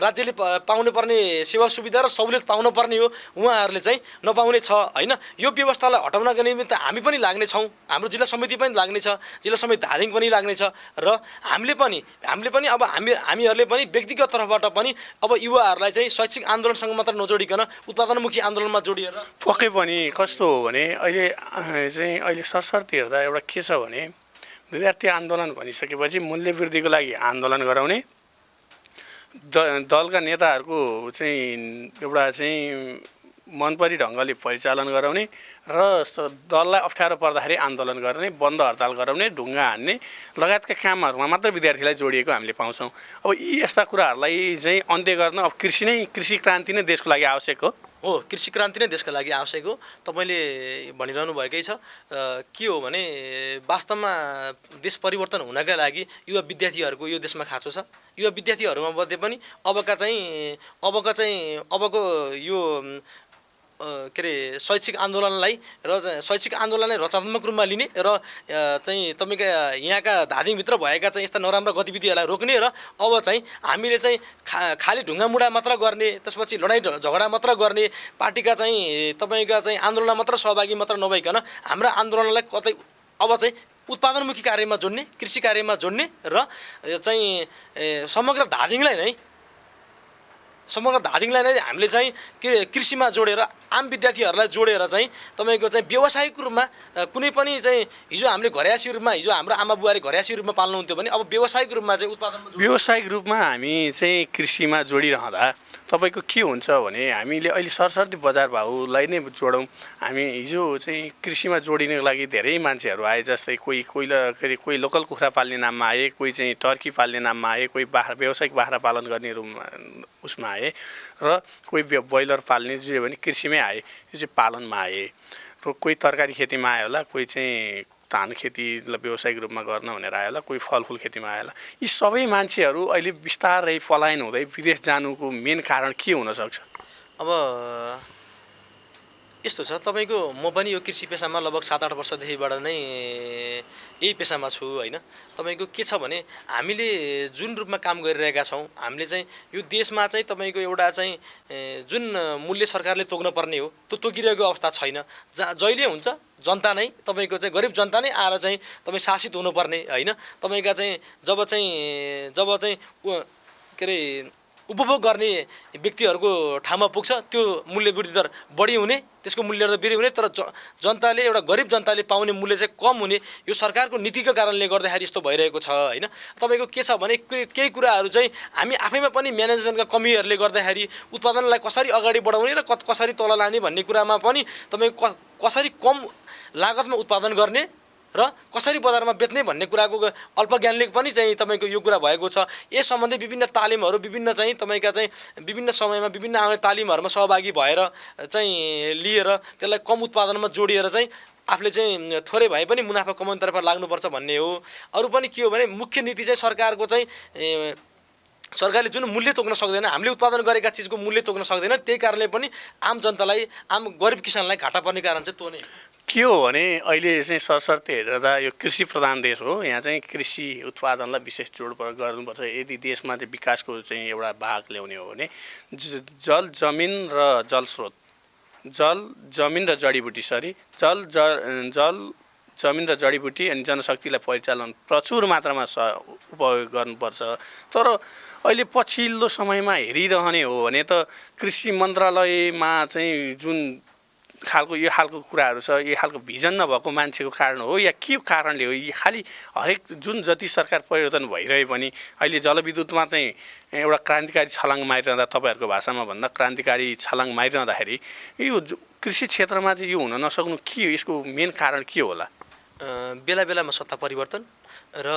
राज्यले पाउनु पर्ने सेवा सुविधा र सहुलियत पाउनु पर्ने हो उहाँहरूले चाहिँ नपाउने छ होइन। यो व्यवस्थालाई हटाउनका निमित्त हामी पनि लाग्ने छौँ, हाम्रो जिल्ला समिति पनि लाग्ने छ, जिल्ला समिति धादिङ पनि लाग्ने छ र हामीले पनि अब हामीहरूले पनि व्यक्तिगत तर्फबाट पनि अब युवाहरूलाई चाहिँ शैक्षिक आन्दोलनसँग मात्र नजोडिकन उत्पादनमुखी आन्दोलनमा जोडिएर पक्कै पनि कस्तो हो भने अहिले सरसर्ती हेर्दा एउटा के छ भने विद्यार्थी आन्दोलन भनिसकेपछि मूल्य वृद्धिको लागि आन्दोलन गराउने दलका नेताहरूको चाहिँ एउटा चाहिँ मनपरी ढङ्गले परिचालन गराउने र दललाई अप्ठ्यारो पर्दाखेरि आन्दोलन गर्ने, बन्द हडताल गराउने, ढुङ्गा हान्ने लगायतका कामहरूमा मात्र विद्यार्थीलाई जोडिएको हामीले पाउँछौँ। अब यी यस्ता कुराहरूलाई चाहिँ अन्त्य गर्न अब कृषि क्रान्ति नै देशको लागि आवश्यक हो। कृषि क्रान्ति नै देशको लागि आवश्यक हो। तपाईँले भनिरहनु भएकै छ। के हो भने वास्तवमा देश परिवर्तन हुनका लागि युवा विद्यार्थीहरूको यो देशमा खाँचो छ। युवा विद्यार्थीहरूमा मध्ये पनि अबको यो के अरे शैक्षिक आन्दोलनलाई रचनात्मक रूपमा लिने र चाहिँ तपाईँका यहाँका धादिङभित्र भएका चाहिँ यस्ता नराम्रा गतिविधिहरूलाई रोक्ने र अब चाहिँ हामीले चाहिँ खाली ढुङ्गामुढा मात्र गर्ने, त्यसपछि लडाइँ झगडा मात्र गर्ने, पार्टीका चाहिँ तपाईँका चाहिँ आन्दोलनमा मात्र सहभागी मात्र नभइकन हाम्रा आन्दोलनलाई कतै अब चाहिँ उत्पादनमुखी कार्यमा जोड्ने, कृषि कार्यमा जोड्ने र चाहिँ समग्र धादिङलाई नै हामीले चाहिँ कृषिमा जोडेर आम विद्यार्थीहरूलाई जोडेर चाहिँ तपाईँको चाहिँ व्यावसायिक रूपमा कुनै पनि चाहिँ हिजो हामीले घरयासी रूपमा हिजो हाम्रो आमा बुवाले घरयासी रूपमा पाल्नुहुन्थ्यो भने अब व्यावसायिक रूपमा चाहिँ व्यावसायिक रूपमा हामी चाहिँ कृषिमा जोडिरहँदा तपाईँको के हुन्छ भने हामीले अहिले सरसर्ती बजार भाउलाई नै जोडौँ। हामी हिजो चाहिँ कृषिमा जोडिनको लागि धेरै मान्छेहरू आए, जस्तै कोही लोकल कुखुरा पाल्ने नाममा आए, कोही चाहिँ टर्की पाल्ने नाममा आए, कोही व्यावसायिक बाख्रा पालन गर्ने रूपमा उसमा आए र कोही ब्रोइलर पाल्ने जो भने कृषिमै आए, यो चाहिँ पालनमा आए र कोही तरकारी खेतीमा आयो होला, कोही चाहिँ धान खेतीलाई व्यावसायिक रूपमा गर्न भनेर आयो होला, कोही फलफुल खेतीमा आयो होला। यी सबै मान्छेहरू अहिले बिस्तारै पलायन हुँदै विदेश जानुको मेन कारण के हुनसक्छ? अब यस्तो छ, तपाईँको म पनि यो कृषि पेसामा लगभग 7-8 वर्षदेखिबाट नै यही पेसामा छु होइन। तपाईँको के छ भने हामीले जुन रूपमा काम गरिरहेका छौँ, हामीले चाहिँ यो देशमा चाहिँ तपाईँको एउटा चाहिँ जुन मूल्य सरकारले तोक्नुपर्ने हो त्यो तोकिरहेको अवस्था छैन। जहिले हुन्छ जनता नै तपाईँको चाहिँ गरिब जनता नै आएर चाहिँ तपाईँ शासित हुनुपर्ने होइन। तपाईँका चाहिँ जब चाहिँ के अरे उपभोग गर्ने व्यक्तिहरूको ठाउँमा पुग्छ त्यो मूल्य वृद्धि दर बढी हुने, त्यसको मूल्य दर बढी हुने, तर जनताले एउटा गरिब जनताले पाउने मूल्य चाहिँ कम हुने। यो सरकारको नीतिको कारणले गर्दाखेरि यस्तो भइरहेको छ होइन। तपाईँको के छ भने केही कुराहरू चाहिँ हामी आफैमा पनि म्यानेजमेन्टका कमीहरूले गर्दाखेरि उत्पादनलाई कसरी अगाडि बढाउने र कसरी तल लाने भन्ने कुरामा पनि तपाईँको कसरी कम लागतमा उत्पादन गर्ने र कसरी बजारमा बेच्ने भन्ने कुराको अल्पज्ञानले पनि चाहिँ तपाईँको यो कुरा भएको छ। यस सम्बन्धी विभिन्न तालिमहरू विभिन्न समयमा विभिन्न आउने तालिमहरूमा सहभागी भएर चाहिँ लिएर त्यसलाई कम उत्पादनमा जोडिएर चाहिँ आफूले चाहिँ थोरै भए पनि मुनाफा कमाउनेतर्फ लाग्नुपर्छ भन्ने हो। अरू पनि के हो भने मुख्य नीति चाहिँ सरकारको चाहिँ सरकारले जुन मूल्य तोक्न सक्दैन, हामीले उत्पादन गरेका चिजको मूल्य तोक्न सक्दैन, त्यही कारणले पनि आम जनतालाई, आम गरिब किसानलाई घाटा पर्ने कारण चाहिँ त्यो नै के हो भने अहिले चाहिँ सरसर्ती हेर्दा यो कृषि प्रधान देश हो। यहाँ चाहिँ कृषि उत्पादनलाई विशेष जोड गर्नुपर्छ। यदि देशमा चाहिँ विकासको चाहिँ एउटा भाग ल्याउने हो भने जल जमिन र जलस्रोत, जमिन र जडीबुटी जमिन र जडीबुटी अनि जनशक्तिलाई परिचालन प्रचुर मात्रामा उपयोग गर्नुपर्छ। तर अहिले पछिल्लो समयमा हेरिरहने हो भने त कृषि मन्त्रालयमा चाहिँ जुन यो खालको कुराहरू छ, यो खालको भिजन नभएको मान्छेको कारण हो या के कारणले हो? यो खालि हरेक जुन जति सरकार परिवर्तन भइरहे पनि अहिले जलविद्युतमा चाहिँ एउटा क्रान्तिकारी छलाङ मारिरहँदा, तपाईँहरूको भाषामा भन्दा क्रान्तिकारी छलाङ मारिरहँदाखेरि यो कृषि क्षेत्रमा चाहिँ यो हुन नसक्नु के हो? यसको मेन कारण के होला? बेला बेलामा सत्ता परिवर्तन, र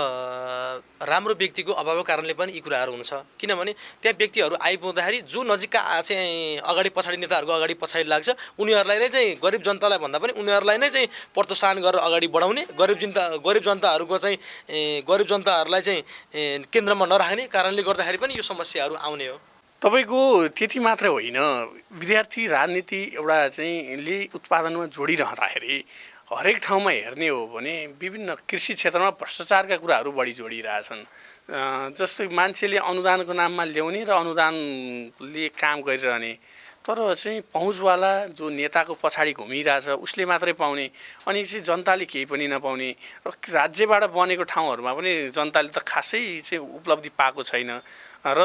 राम्रो व्यक्तिको अभावको कारणले पनि यी कुराहरू हुन्छ किनभने त्यहाँ व्यक्तिहरू आइपुग्दाखेरि जो नजिकका चाहिँ अगाडि पछाडि नेताहरूको अगाडि पछाडि लाग्छ उनीहरूलाई नै चाहिँ गरिब जनतालाई भन्दा पनि उनीहरूलाई नै चाहिँ प्रोत्साहन गरेर अगाडि बढाउने गरिब जनताहरूको चाहिँ गरिब जनताहरूलाई चाहिँ केन्द्रमा नराख्ने कारणले गर्दाखेरि पनि यो समस्याहरू आउने हो। तपाईँको त्यति मात्रै होइन, विद्यार्थी राजनीति एउटा चाहिँ ले उत्पादनमा जोडिरहँदाखेरि हरेक ठाउँमा हेर्ने हो भने विभिन्न कृषि क्षेत्रमा भ्रष्टाचारका कुराहरू बढी जोडिरहेछन्। जस्तै मान्छेले अनुदानको नाममा ल्याउने र अनुदानले काम गरिरहने, तर चाहिँ पहुँचवाला जो नेताको पछाडि घुमिरहेछ उसले मात्रै पाउने, अनि चाहिँ जनताले केही पनि नपाउने। र राज्यबाट बनेको ठाउँहरूमा पनि जनताले त खासै चाहिँ उपलब्धि पाएको छैन र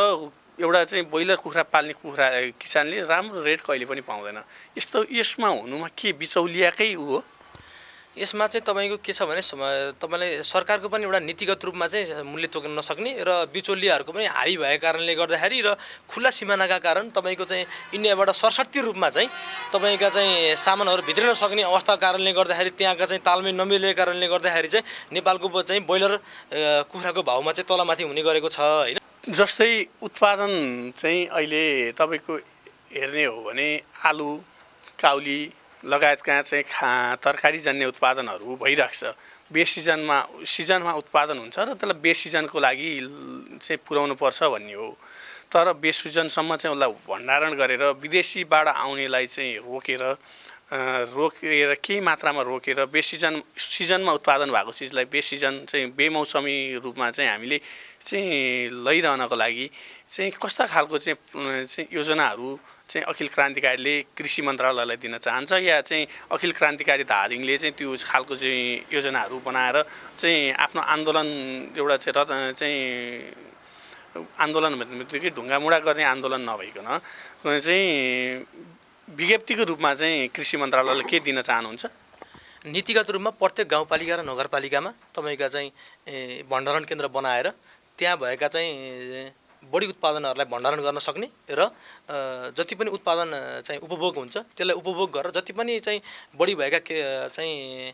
एउटा चाहिँ ब्रोइलर कुखुरा पाल्ने किसानले राम्रो रेट कहिले पनि पाउँदैन। यसमा हुनुमा के बिचौलियाकै हो? यसमा चाहिँ तपाईँको के छ भने तपाईँले सरकारको पनि एउटा नीतिगत रूपमा चाहिँ मूल्य तोक्न नसक्ने र बिचौलियाहरूको पनि हावी भएको कारणले गर्दाखेरि र खुल्ला सिमानाका कारण तपाईँको चाहिँ इन्डियाबाट सरसर्ती रूपमा चाहिँ तपाईँका चाहिँ सामानहरू भित्रिन नसक्ने अवस्थाको कारणले गर्दाखेरि त्यहाँका चाहिँ तालमेल नमिलेको कारणले गर्दाखेरि चाहिँ नेपालको चाहिँ ब्रोइलर कुखुराको भाउमा चाहिँ तलमाथि हुने गरेको छ होइन। जस्तै उत्पादन चाहिँ अहिले तपाईँको हेर्ने हो भने आलु, काउली लगायतका चाहिँ तरकारीजन्य उत्पादनहरू भइरहेको छ। सिजनमा उत्पादन हुन्छ र त्यसलाई बेसिजनको लागि चाहिँ पुर्याउनु पर्छ भन्ने हो। तर बेसिजनसम्म चाहिँ उसलाई भण्डारण गरेर विदेशीबाट आउनेलाई चाहिँ रोकेर केही मात्रामा रोकेर सिजनमा उत्पादन भएको चिजलाई बेसिजन चाहिँ बेमौसमी रूपमा चाहिँ हामीले चाहिँ लैरहनको लागि चाहिँ कस्ता खालको चाहिँ योजनाहरू चाहिँ अखिल क्रान्तिकारीले कृषि मन्त्रालयलाई दिन चाहन्छ, या चाहिँ अखिल क्रान्तिकारी धादिङले चाहिँ त्यो खालको चाहिँ योजनाहरू बनाएर चाहिँ आफ्नो आन्दोलन एउटा चाहिँ आन्दोलन भन्ने ढुङ्गामुढा गर्ने आन्दोलन नभइकन चाहिँ विज्ञप्तिको रूपमा चाहिँ कृषि मन्त्रालयले के दिन चाहनुहुन्छ? नीतिगत रूपमा प्रत्येक गाउँपालिका र नगरपालिकामा तपाईँका चाहिँ भण्डारण केन्द्र बनाएर त्यहाँ भएका चाहिँ बढी उत्पादनहरूलाई भण्डारण गर्न सक्ने र जति पनि उत्पादन चाहिँ उपभोग हुन्छ त्यसलाई उपभोग गरेर जति पनि चाहिँ बढी भएका चाहिँ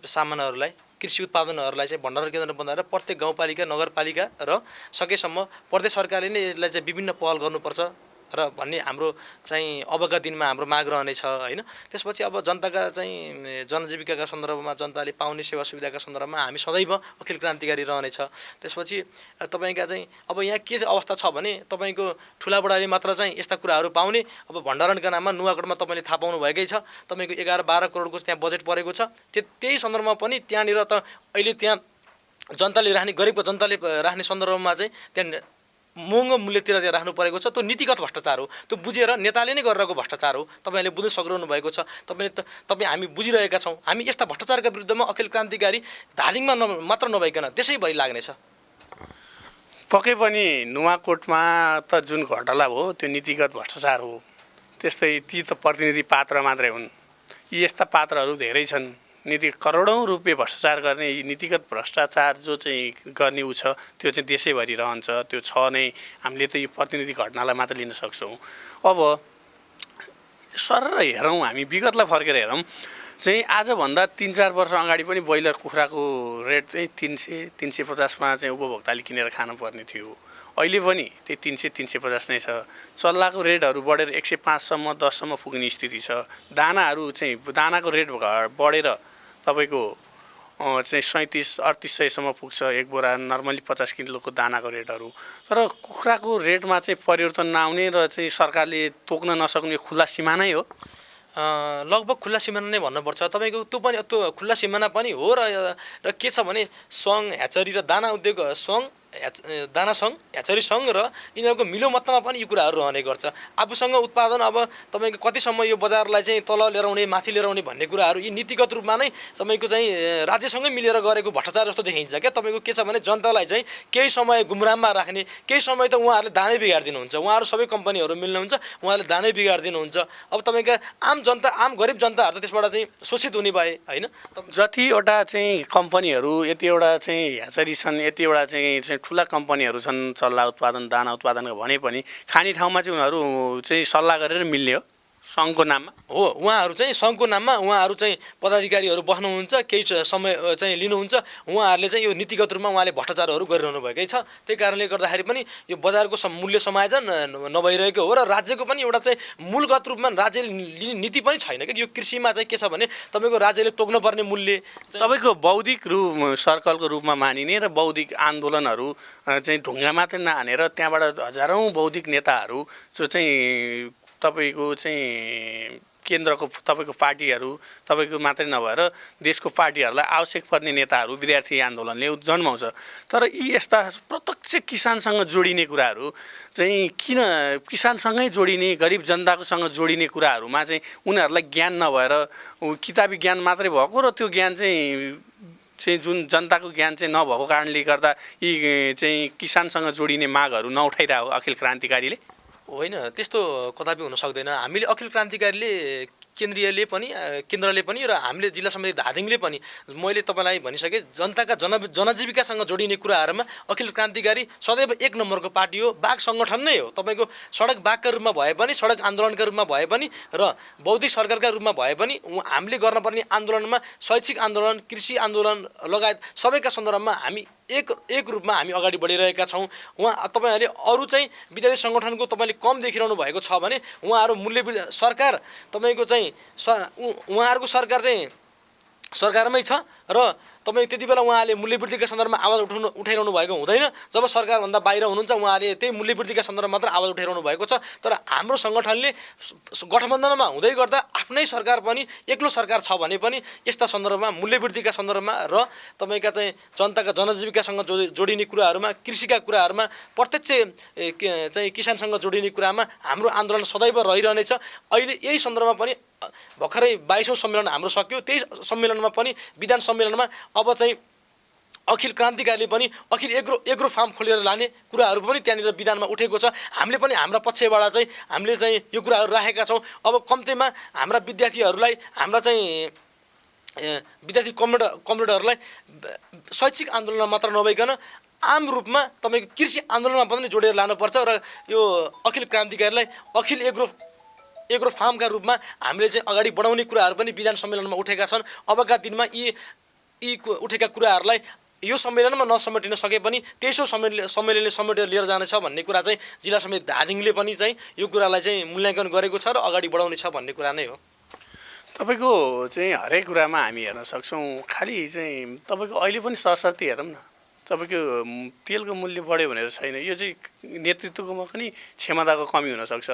सामानहरूलाई कृषि उत्पादनहरूलाई चाहिँ भण्डारण केन्द्र बनाएर प्रत्येक गाउँपालिका नगरपालिका र सकेसम्म प्रदेश सरकारले नै यसलाई चाहिँ विभिन्न पहल गर्नुपर्छ र भन्ने हाम्रो चाहिँ अबका दिनमा हाम्रो माग रहनेछ होइन। त्यसपछि अब जनताका चाहिँ जनजीविकाका सन्दर्भमा जनताले पाउने सेवा सुविधाका सन्दर्भमा हामी सदैव अखिल क्रान्तिकारी रहनेछ। त्यसपछि तपाईँका चाहिँ अब यहाँ के चाहिँ अवस्था छ भने तपाईँको ठुलाबडाले मात्र चाहिँ यस्ता कुराहरू पाउने, अब भण्डारणका नाममा नुवाकोटमा तपाईँले थाहा पाउनु भएकै छ तपाईँको 11-12 करोडको त्यहाँ बजेट परेको छ। त्यही सन्दर्भमा पनि त्यहाँनिर त अहिले त्यहाँ जनताले राख्ने गरिबको जनताले राख्ने सन्दर्भमा चाहिँ त्यहाँ महँगो मूल्यतिर त्यहाँ राख्नु परेको छ। त्यो नीतिगत भ्रष्टाचार हो, त्यो बुझेर नेताले नै गरिरहेको भ्रष्टाचार हो। तपाईँले बुझ्न सक्नु भएको छ, तपाईँ हामी बुझिरहेका छौँ। हामी यस्ता भ्रष्टाचारका विरुद्धमा अखिल क्रान्तिकारी धादिङमा मात्र नभइकन देशैभरि लाग्नेछ। पक्कै पनि नुवाकोटमा त जुन घटना हो त्यो नीतिगत भ्रष्टाचार हो। त्यस्तै ती त प्रतिनिधि पात्र मात्रै हुन्, यी यस्ता पात्रहरू धेरै छन्। करोडौँ रुपियाँ भ्रष्टाचार गर्ने नीतिगत भ्रष्टाचार जो चाहिँ गर्ने ऊ छ त्यो चाहिँ देशैभरि रहन्छ। त्यो छ नै, हामीले त यो प्रतिनिधि घटनालाई मात्र लिन सक्छौँ। अब सर हेरौँ, हामी विगतलाई फर्केर हेरौँ चाहिँ आजभन्दा 3-4 वर्ष अगाडि पनि ब्रोइलर कुखुराको रेट चाहिँ 300-350मा चाहिँ उपभोक्ताले किनेर खानुपर्ने थियो। अहिले पनि त्यही 300-350 नै छ। चल्लाको रेटहरू बढेर 105सम्म 10सम्म पुग्ने स्थिति छ। दानाको रेट बढेर तपाईँको चाहिँ 37-3800सम्म पुग्छ एक बोरा नर्मली 50 किलोको दानाको रेटहरू। तर कुखुराको रेटमा चाहिँ परिवर्तन नआउने र चाहिँ सरकारले तोक्न नसक्ने खुल्ला सिमानै हो। लगभग खुल्ला सिमाना नै भन्नुपर्छ तपाईँको। त्यो खुल्ला सिमाना पनि हो र के छ भने सङ्घ, ह्याचरी र दाना उद्योग दाना सङ्घ, ह्याचरी सङ्घ र यिनीहरूको मिलोमतमा पनि यो कुराहरू रहने गर्छ। आफूसँग उत्पादन अब तपाईँको कतिसम्म यो बजारलाई चाहिँ तल लिएर आउने माथि लिएर आउने भन्ने कुराहरू यी नीतिगत रूपमा नै तपाईँको चाहिँ राज्यसँगै मिलेर गरेको भ्रष्टाचार जस्तो देखिन्छ क्या। तपाईँको के छ भने जनतालाई चाहिँ केही समय गुमराममा राख्ने, केही समय त उहाँहरूले दानै बिगारिदिनुहुन्छ। उहाँहरू सबै कम्पनीहरू मिल्नुहुन्छ, उहाँहरूले दानै बिगारिदिनुहुन्छ। अब तपाईँका आम जनता, आम गरिब जनताहरू त त्यसबाट चाहिँ शोषित हुने भए होइन। जतिवटा चाहिँ कम्पनीहरू, यतिवटा चाहिँ ह्याचरी छन्, यतिवटा चाहिँ ठुला कम्पनीहरू छन् चल्ला उत्पादन दाना उत्पादनको भने पनि खाने ठाउँमा चाहिँ उनीहरू चाहिँ सल्लाह गरेर मिल्ने हो। सङ्घको नाममा हो उहाँहरू चाहिँ सङ्घको नाममा उहाँहरू चाहिँ पदाधिकारीहरू बस्नुहुन्छ केही समय चाहिँ लिनुहुन्छ उहाँहरूले चाहिँ यो नीतिगत रूपमा उहाँले भ्रष्टाचारहरू गरिरहनु भएकै छ त्यही कारणले गर्दाखेरि पनि यो बजारको मूल्य समायोजन नभइरहेको हो र राज्यको पनि एउटा चाहिँ मूलगत रूपमा राज्यले लिने नीति पनि छैन क्या यो कृषिमा चाहिँ के छ भने तपाईँको राज्यले तोक्नुपर्ने मूल्य तपाईँको बौद्धिक रूप सर्कलको रूपमा मानिने र बौद्धिक आन्दोलनहरू चाहिँ ढुङ्गा मात्रै नहानेर त्यहाँबाट हजारौँ बौद्धिक नेताहरू जो चाहिँ तपाईँको चाहिँ केन्द्रको तपाईँको पार्टीहरू तपाईँको मात्रै नभएर देशको पार्टीहरूलाई आवश्यक पर्ने नेताहरू विद्यार्थी आन्दोलनले जन्माउँछ तर यी यस्ता प्रत्यक्ष किसानसँग जोडिने कुराहरू चाहिँ किन किसानसँगै जोडिने गरिब जनताकोसँग जोडिने कुराहरूमा चाहिँ उनीहरूलाई ज्ञान नभएर किताबी ज्ञान मात्रै भएको र त्यो ज्ञान चाहिँ जुन जनताको ज्ञान चाहिँ नभएको कारणले गर्दा यी चाहिँ किसानसँग जोडिने मागहरू नउठाइरहेको अखिल क्रान्तिकारीले होइन त्यस्तो कदापि हुन सक्दैन हामीले अखिल क्रान्तिकारीले केन्द्रले पनि र हामीले जिल्ला समिति धादिङले पनि मैले तपाईँलाई भनिसकेँ जनताका जनजीविकासँग जोडिने कुराहरूमा अखिल क्रान्तिकारी सदैव एक नम्बरको पार्टी हो बाघ सङ्गठन नै हो तपाईँको सडक बाघका रूपमा भए पनि सडक आन्दोलनका रूपमा भए पनि र बौद्धिक सरकारका रूपमा भए पनि हामीले गर्नुपर्ने आन्दोलनमा शैक्षिक आन्दोलन कृषि आन्दोलन लगायत सबैका सन्दर्भमा हामी एक रूपमा हामी अगाडि बढिरहेका छौँ तपाईँहरूले अरू चाहिँ विद्यार्थी सङ्गठनको तपाईँले कम देखिरहनु भएको छ भने उहाँहरू मूल्य सरकार तपाईँको चाहिँ उहाँहरूको सरकार चाहिँ सरकारमै छ र तपाईँ त्यति बेला उहाँले मूल्यवृद्धिका सन्दर्भमा आवाज उठाइरहनु भएको हुँदैन जब सरकारभन्दा बाहिर हुनुहुन्छ उहाँले त्यही मूल्यवृद्धिका सन्दर्भमा मात्र आवाज उठाइरहनु भएको छ तर हाम्रो सङ्गठनले गठबन्धनमा हुँदै गर्दा आफ्नै सरकार पनि एक्लो सरकार छ भने पनि यस्ता सन्दर्भमा मूल्यवृद्धिका सन्दर्भमा र तपाईँका चाहिँ जनताका जनजीविकासँग जोडिने कुराहरूमा कृषिका कुराहरूमा प्रत्यक्ष चाहिँ किसानसँग जोडिने कुरामा हाम्रो आन्दोलन सदैव रहिरहनेछ अहिले यही सन्दर्भमा पनि भर्खरै 22औं सम्मेलन हाम्रो सक्यो त्यही सम्मेलनमा पनि विधान सम्मेलनमा अब चाहिँ अखिल क्रान्तिकारीले पनि अखिल एग्रो फार्म खोलेर लाने कुराहरू पनि त्यहाँनिर विधानमा उठेको छ हामीले पनि हाम्रा पक्षबाट चाहिँ हामीले चाहिँ यो कुराहरू राखेका छौँ अब कम्तीमा हाम्रा विद्यार्थीहरूलाई हाम्रा चाहिँ विद्यार्थी कमरेडहरूलाई शैक्षिक आन्दोलनमा मात्र नभइकन आम रूपमा तपाईँको कृषि आन्दोलनमा पनि जोडेर लानुपर्छ र यो अखिल क्रान्तिकारीलाई अखिल एग्रो फार्मका रूपमा हामीले चाहिँ अगाडि बढाउने कुराहरू पनि विधान सम्मेलनमा उठेका छन् अबका दिनमा यी उठेका कुराहरूलाई यो सम्मेलनमा नसमेटिन सके पनि तेस्रो सम्मेलनले समेटेर लिएर जानेछ भन्ने कुरा चाहिँ जिल्ला समिति धादिङले पनि चाहिँ यो कुरालाई चाहिँ मूल्याङ्कन गरेको छ र अगाडि बढाउने छ भन्ने कुरा नै हो तपाईँको चाहिँ हरेक कुरामा हामी हेर्न सक्छौँ खालि चाहिँ तपाईँको अहिले पनि सरसर्ती हेरौँ न तपाईँको तेलको मूल्य बढ्यो भनेर छैन यो चाहिँ नेतृत्वकोमा पनि क्षमताको कमी हुनसक्छ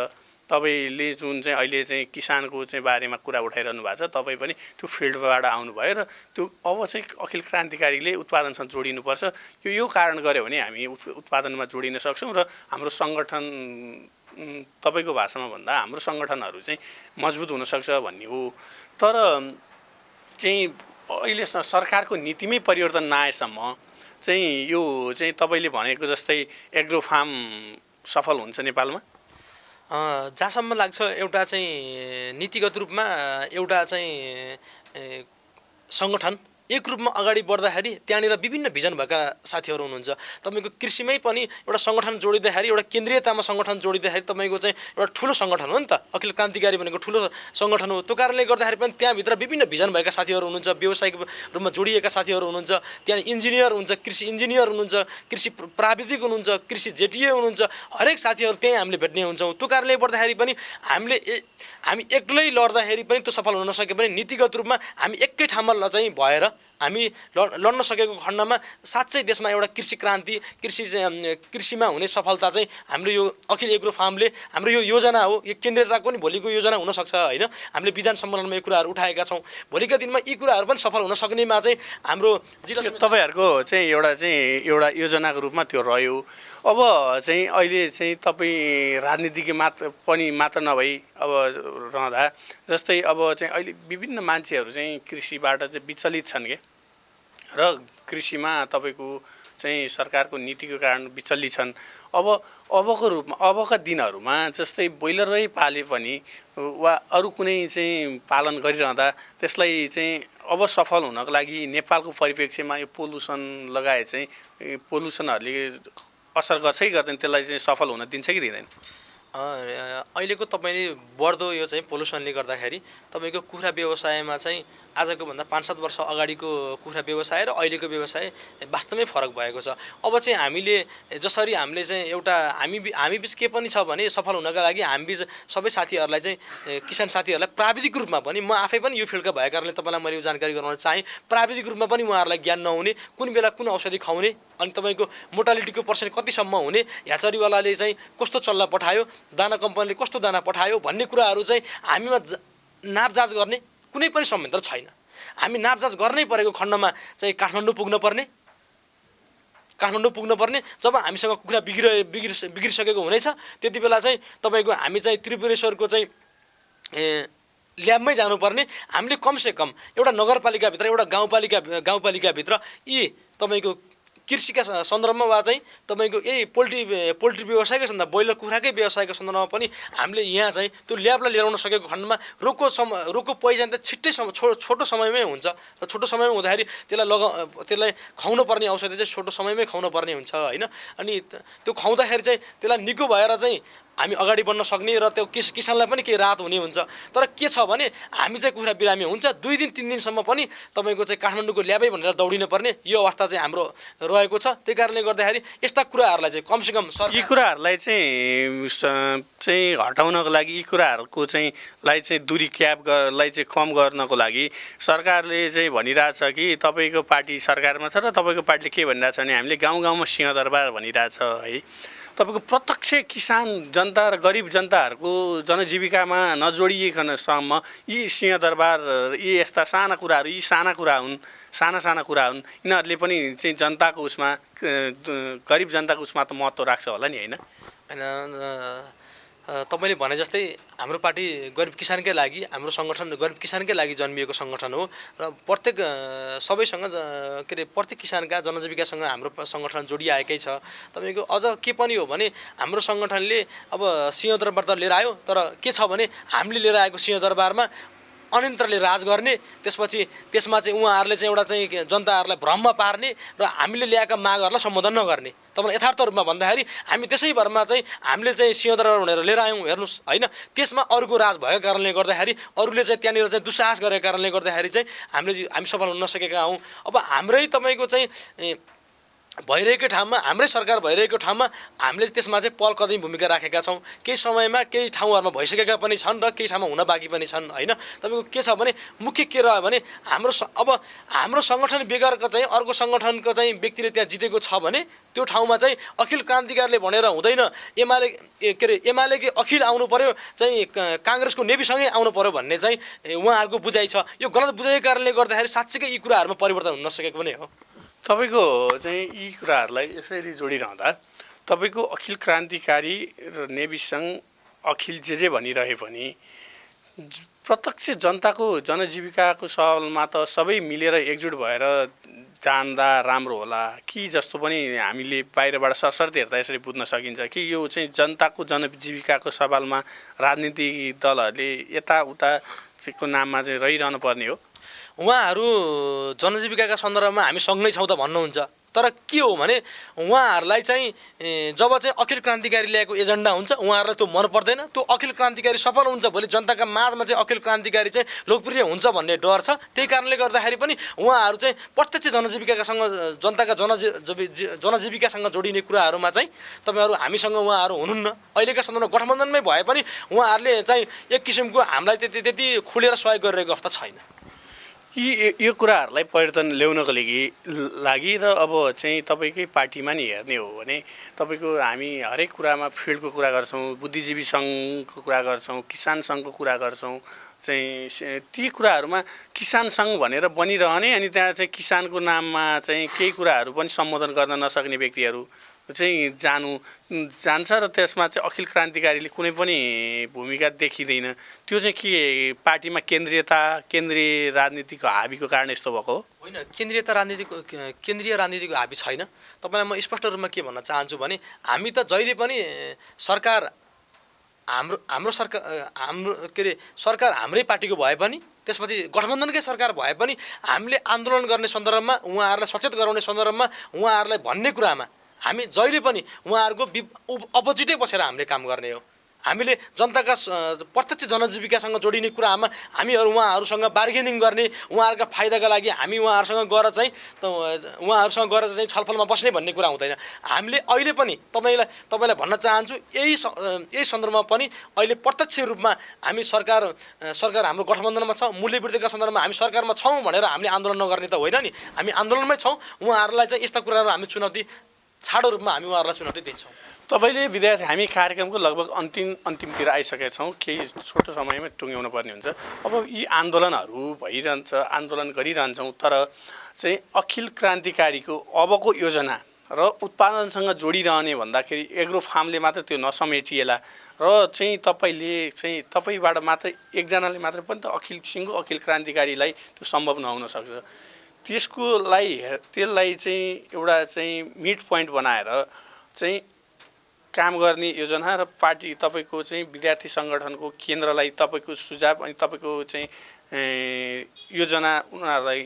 तपाईँले जुन चाहिँ अहिले चाहिँ किसानको चाहिँ बारेमा कुरा उठाइरहनु भएको छ तपाईँ पनि त्यो फिल्डबाट आउनुभयो र त्यो अब चाहिँ अखिल क्रान्तिकारीले उत्पादनसँग जोडिनुपर्छ यो कारण गऱ्यो भने हामी उत्पादनमा जोडिन सक्छौँ र हाम्रो सङ्गठन तपाईँको भाषामा भन्दा हाम्रो सङ्गठनहरू चाहिँ मजबुत हुनसक्छ भन्ने हो तर चाहिँ अहिले सरकारको नीतिमै परिवर्तन नआएसम्म चाहिँ यो चाहिँ तपाईँले भनेको जस्तै एग्रो फार्म सफल हुन्छ नेपालमा जहाँसम्म लाग्छ एउटा चाहिँ नीतिगत रूपमा एउटा चाहिँ सङ्गठन एक रूपमा अगाडि बढ्दाखेरि त्यहाँनिर विभिन्न भिजन भएका साथीहरू हुनुहुन्छ तपाईँको कृषिमै पनि एउटा सङ्गठन जोडिँदाखेरि एउटा केन्द्रीयतामा सङ्गठन जोडिँदाखेरि तपाईँको चाहिँ एउटा ठुलो सङ्गठन हो नि त अखिल क्रान्तिकारी भनेको ठुलो सङ्गठन हो त्यो कारणले गर्दाखेरि पनि त्यहाँभित्र विभिन्न भिजन भएका साथीहरू हुनुहुन्छ व्यावसायिक रूपमा जोडिएका साथीहरू हुनुहुन्छ त्यहाँ इन्जिनियर हुन्छ कृषि इन्जिनियर हुनुहुन्छ कृषि प्राविधिक हुनुहुन्छ कृषि जेटिए हुनुहुन्छ हरेक साथीहरू त्यहीँ हामीले भेट्ने हुन्छौँ त्यो कारणले गर्दाखेरि पनि हामी एक्लै लड्दाखेरि पनि त्यो सफल हुन नसके पनि नीतिगत रूपमा हामी एकै ठाउँमा चाहिँ भएर हामी लड्न सकेको खण्डमा साँच्चै देशमा एउटा कृषि क्रान्ति कृषिमा हुने सफलता चाहिँ हाम्रो यो अखिल एग्रो फार्मले हाम्रो यो योजना हो यो केन्द्रीयताको पनि भोलिको योजना हुनसक्छ होइन हामीले विधान सम्मेलनमा यो कुराहरू उठाएका छौँ भोलिका दिनमा यी कुराहरू पनि सफल हुन सक्नेमा चाहिँ हाम्रो जिल्ला तपाईँहरूको चाहिँ एउटा योजनाको रूपमा त्यो रह्यो अब चाहिँ अहिले चाहिँ तपाईँ राजनीतिज्ञ मात्र नभई अब रहँदा जस्तै अब चाहिँ अहिले विभिन्न मान्छेहरू चाहिँ कृषिबाट चाहिँ विचलित छन् के र कृषिमा तपाईँको चाहिँ सरकारको नीतिको कारण विचलित छन् अबको रूपमा अबका दिनहरूमा जस्तै ब्रोइलरै पाले पनि वा अरू कुनै चाहिँ पालन गरिरहँदा त्यसलाई चाहिँ अब सफल हुनको लागि नेपालको परिप्रेक्ष्यमा यो पोल्युसन लगायत चाहिँ पोल्युसनहरूले असर गर्छै गर्दैन त्यसलाई चाहिँ सफल हुन दिन्छ कि दिँदैन अहिलेको तपाईँले बढ्दो यो चाहिँ पोल्युसनले गर्दाखेरि तपाईँको कुखुरा व्यवसायमा चाहिँ आजको भन्दा 5-7 वर्ष अगाडिको कुखुरा व्यवसाय र अहिलेको व्यवसाय वास्तवमै फरक भएको छ। अब चाहिँ हामीले जसरी हामीले चाहिँ एउटा हामी बिच के पनि छ भने सफल हुनका लागि हामी बिच सबै साथीहरूलाई चाहिँ किसान साथीहरूलाई प्राविधिक रूपमा पनि म आफै पनि यो फिल्डका भएका कारणले तपाईँलाई मैले यो जानकारी गराउन चाहेँ। प्राविधिक रूपमा पनि उहाँहरूलाई ज्ञान नहुने, कुन बेला कुन औषधि खुवाउने, अनि तपाईँको मोर्टालिटीको पर्सेन्ट कतिसम्म हुने, ह्याचरीवालाले चाहिँ कस्तो चल्ला पठायो, दाना कम्पनीले कस्तो दाना पठायो भन्ने कुराहरू चाहिँ हामीमा नापजाँच गर्ने कुनै पनि संयन्त्र छैन। हामी नापजाँच गर्नै परेको खण्डमा चाहिँ काठमाडौँ पुग्न पर्ने जब हामीसँग कुखुरा बिग्रिसकेको हुनेछ त्यति बेला चाहिँ तपाईँको हामी चाहिँ त्रिपुरेश्वरको चाहिँ ल्याबमै जानुपर्ने। हामीले कमसेकम एउटा नगरपालिकाभित्र एउटा गाउँपालिकाभित्र यी तपाईँको कृषिका सन्दर्भमा वा चाहिँ तपाईँको यही पोल्ट्री व्यवसायकै सन्दर्भ ब्रोइलर कुखुराकै व्यवसायको सन्दर्भमा पनि हामीले यहाँ चाहिँ त्यो ल्याबलाई ल्याउन सकेको खण्डमा रोगको पहिचान त छिट्टै छोटो समयमै हुन्छ र छोटो समयमा हुँदाखेरि त्यसलाई खुवाउनु पर्ने औषधि चाहिँ छोटो समयमै खुवाउनु पर्ने हुन्छ होइन। अनि त्यो खुवाउँदाखेरि चाहिँ त्यसलाई निको भएर चाहिँ हामी अगाडि बढ्न सक्ने र त्यो किसानलाई पनि केही राहत हुने हुन्छ। तर के छ भने हामी चाहिँ कुखुरा बिरामी हुन्छ 2 दिन 3 दिनसम्म पनि तपाईँको चाहिँ काठमाडौँको ल्याबै भनेर दौडिनु पर्ने यो अवस्था चाहिँ हाम्रो रहेको छ। त्यही कारणले गर्दाखेरि यस्ता कुराहरूलाई चाहिँ कमसेकम यी कुराहरूलाई चाहिँ हटाउनको लागि यी कुराहरूको चाहिँ दूरी क्यापलाई चाहिँ कम गर्नको लागि सरकारले चाहिँ भनिरहेछ कि तपाईँको पार्टी सरकारमा छ र तपाईँको पार्टीले के भनिरहेछ भने हामीले गाउँमा सिंहदरबार भनिरहेछ है। तपाईँको प्रत्यक्ष किसान जनता र गरिब जनताहरूको जनजीविकामा नजोडिएकनसम्म यी सिंहदरबार यी यस्ता साना कुरा हुन् यिनीहरूले पनि चाहिँ जनताको उसमा गरिब जनताको उसमा त महत्त्व राख्छ होला नि होइन। तपाईँले भने जस्तै हाम्रो पार्टी गरिब किसानकै लागि, हाम्रो सङ्गठन गरिब किसानकै लागि जन्मिएको सङ्गठन हो र प्रत्येक सबैसँग के अरे प्रत्येक किसानका जनजीविकासँग हाम्रो सङ्गठन जोडिआएकै छ। तपाईँको अझ के पनि हो भने हाम्रो सङ्गठनले अब सिंहदरबार त लिएर आयो, तर के छ भने हामीले लिएर आएको सिंहदरबारमा अनियन्त्रले राज गर्ने, त्यसमा चाहिँ उहाँहरूले चाहिँ एउटा चाहिँ जनताहरूलाई भ्रममा पार्ने र हामीले ल्याएका मागहरूलाई सम्बोधन नगर्ने। तपाईँलाई यथार्थ रूपमा भन्दाखेरि हामी त्यसैभरमा चाहिँ हामीले चाहिँ सिंहदरबार भनेर लिएर आयौँ हेर्नुहोस् होइन। त्यसमा अरूको राज भएको कारणले गर्दाखेरि अरूले चाहिँ त्यहाँनिर चाहिँ दुस्साहस गरेको कारणले गर्दाखेरि चाहिँ हामी सफल हुन नसकेका हौँ। अब हाम्रै तपाईँको चाहिँ भइरहेको ठाउँमा, हाम्रै सरकार भइरहेको ठाउँमा हामीले त्यसमा चाहिँ पहल कदमी भूमिका राखेका छौँ। केही समयमा केही ठाउँहरूमा भइसकेका पनि छन् र केही ठाउँमा हुन बाँकी पनि छन् होइन। तपाईँको के छ भने मुख्य के रह्यो भने हाम्रो सङ्गठन बेगरको चाहिँ अर्को सङ्गठनको चाहिँ व्यक्तिले त्यहाँ जितेको छ भने त्यो ठाउँमा चाहिँ अखिल क्रान्तिकारीले भनेर हुँदैन, एमाले अखिल आउनु पर्यो चाहिँ काङ्ग्रेसको नेबीसँगै आउनु पर्यो भन्ने चाहिँ उहाँहरूको बुझाइ छ। यो गलत बुझाइको कारणले गर्दाखेरि साँच्चीकै यी कुराहरूमा परिवर्तन हुन नसकेको पनि हो। तपाईँको चाहिँ यी कुराहरूलाई यसरी जोडिरहँदा तपाईँको अखिल क्रान्तिकारी र नेभी सङ्घ अखिल जे भनिरहे पनि प्रत्यक्ष जनताको जनजीविकाको सवालमा त सबै मिलेर एकजुट भएर जान्दा राम्रो होला कि जस्तो पनि हामीले बाहिरबाट सरसर्ती हेर्दा यसरी बुझ्न सकिन्छ कि यो चाहिँ जनताको जनजीविकाको सवालमा राजनीतिक दलहरूले यताउता को नाममा चाहिँ रहिरहनु पर्ने हो। उहाँहरू जनजीविकाका सन्दर्भमा हामी सँगै छौँ त भन्नुहुन्छ, तर के हो भने उहाँहरूलाई चाहिँ जब चाहिँ अखिल क्रान्तिकारी ल्याएको एजेन्डा हुन्छ उहाँहरूलाई त्यो मन पर्दैन। त्यो अखिल क्रान्तिकारी सफल हुन्छ भोलि जनताका माझमा चाहिँ अखिल क्रान्तिकारी चाहिँ लोकप्रिय हुन्छ भन्ने डर छ। त्यही कारणले गर्दाखेरि पनि उहाँहरू चाहिँ प्रत्यक्ष जनजीविकासँग जनताका जनजीविकासँग जोडिने कुराहरूमा चाहिँ तपाईँहरू हामीसँग उहाँहरू हुनुहुन्न। अहिलेका सन्दर्भमा गठबन्धनमै भए पनि उहाँहरूले चाहिँ एक किसिमको हामीलाई त्यति खुलेर सहयोग गरिरहेको अवस्था छैन। यो कुराहरूलाई परिवर्तन ल्याउनको लागि र अब चाहिँ तपाईँकै पार्टीमा नि हेर्ने हो भने तपाईँको हामी हरेक कुरामा फिल्डको कुरा गर्छौँ, बुद्धिजीवी सङ्घको कुरा गर्छौँ, किसान सङ्घको कुरा गर्छौँ, चाहिँ ती कुराहरूमा किसान सङ्घ भनेर बनिरहने अनि त्यहाँ चाहिँ किसानको नाममा चाहिँ केही कुराहरू पनि सम्बोधन गर्न नसक्ने व्यक्तिहरू चाहिँ जान्छ र त्यसमा चाहिँ अखिल क्रान्तिकारीले कुनै पनि भूमिका देखिँदैन। त्यो चाहिँ के पार्टीमा केन्द्रीय राजनीतिको हाबीको कारण यस्तो भएको हो? होइन, केन्द्रीय राजनीतिको हाबी छैन। तपाईँलाई म स्पष्ट रूपमा के भन्न चाहन्छु भने हामी त जहिले पनि सरकार हाम्रो सरकार हाम्रै पार्टीको भए पनि त्यसपछि गठबन्धनकै सरकार भए पनि हामीले आन्दोलन गर्ने सन्दर्भमा उहाँहरूलाई सचेत गराउने सन्दर्भमा उहाँहरूलाई भन्ने कुरामा हामी जहिले पनि उहाँहरूको अपोजिटै बसेर हामीले काम गर्ने हो। हामीले जनताका प्रत्यक्ष जनजीविकासँग जोडिने कुरामा हामीहरू उहाँहरूसँग बार्गेनिङ गर्ने, उहाँहरूका फाइदाका लागि हामी उहाँहरूसँग गएर चाहिँ छलफलमा बस्ने भन्ने कुरा हुँदैन। हामीले अहिले पनि तपाईँलाई भन्न चाहन्छु, यही सन्दर्भमा पनि अहिले प्रत्यक्ष रूपमा हामी सरकार हाम्रो गठबन्धनमा छौँ, मूल्यवृद्धिका सन्दर्भमा हामी सरकारमा छौँ भनेर हामीले आन्दोलन नगर्ने त होइन नि, हामी आन्दोलनमै छौँ। उहाँहरूलाई चाहिँ यस्ता कुराहरू हामी चुनौती छाडो रूपमा हामी उहाँहरूलाई चुनौती दिन्छौँ। तपाईँले विद्यार्थी हामी कार्यक्रमको लगभग अन्तिमतिर आइसकेका छौँ, केही छोटो समयमा टुङ्ग्याउनु पर्ने हुन्छ। अब यी आन्दोलनहरू भइरहन्छ, आन्दोलन गरिरहन्छौँ, तर चाहिँ अखिल क्रान्तिकारीको अबको योजना र उत्पादनसँग जोडिरहने भन्दाखेरि एग्रो फार्मले मात्र त्यो नसमेटिएला र चाहिँ तपाईँबाट मात्र एकजनाले मात्र पनि त अखिल क्रान्तिकारीलाई त्यो सम्भव नहुन सक्छ। त्यसलाई चाहिँ एउटा चाहिँ मिड पोइन्ट बनाएर चाहिँ काम गर्ने योजना र पार्टी तपाईँको चाहिँ विद्यार्थी सङ्गठनको केन्द्रलाई तपाईँको सुझाव अनि तपाईँको चाहिँ योजना उनीहरूलाई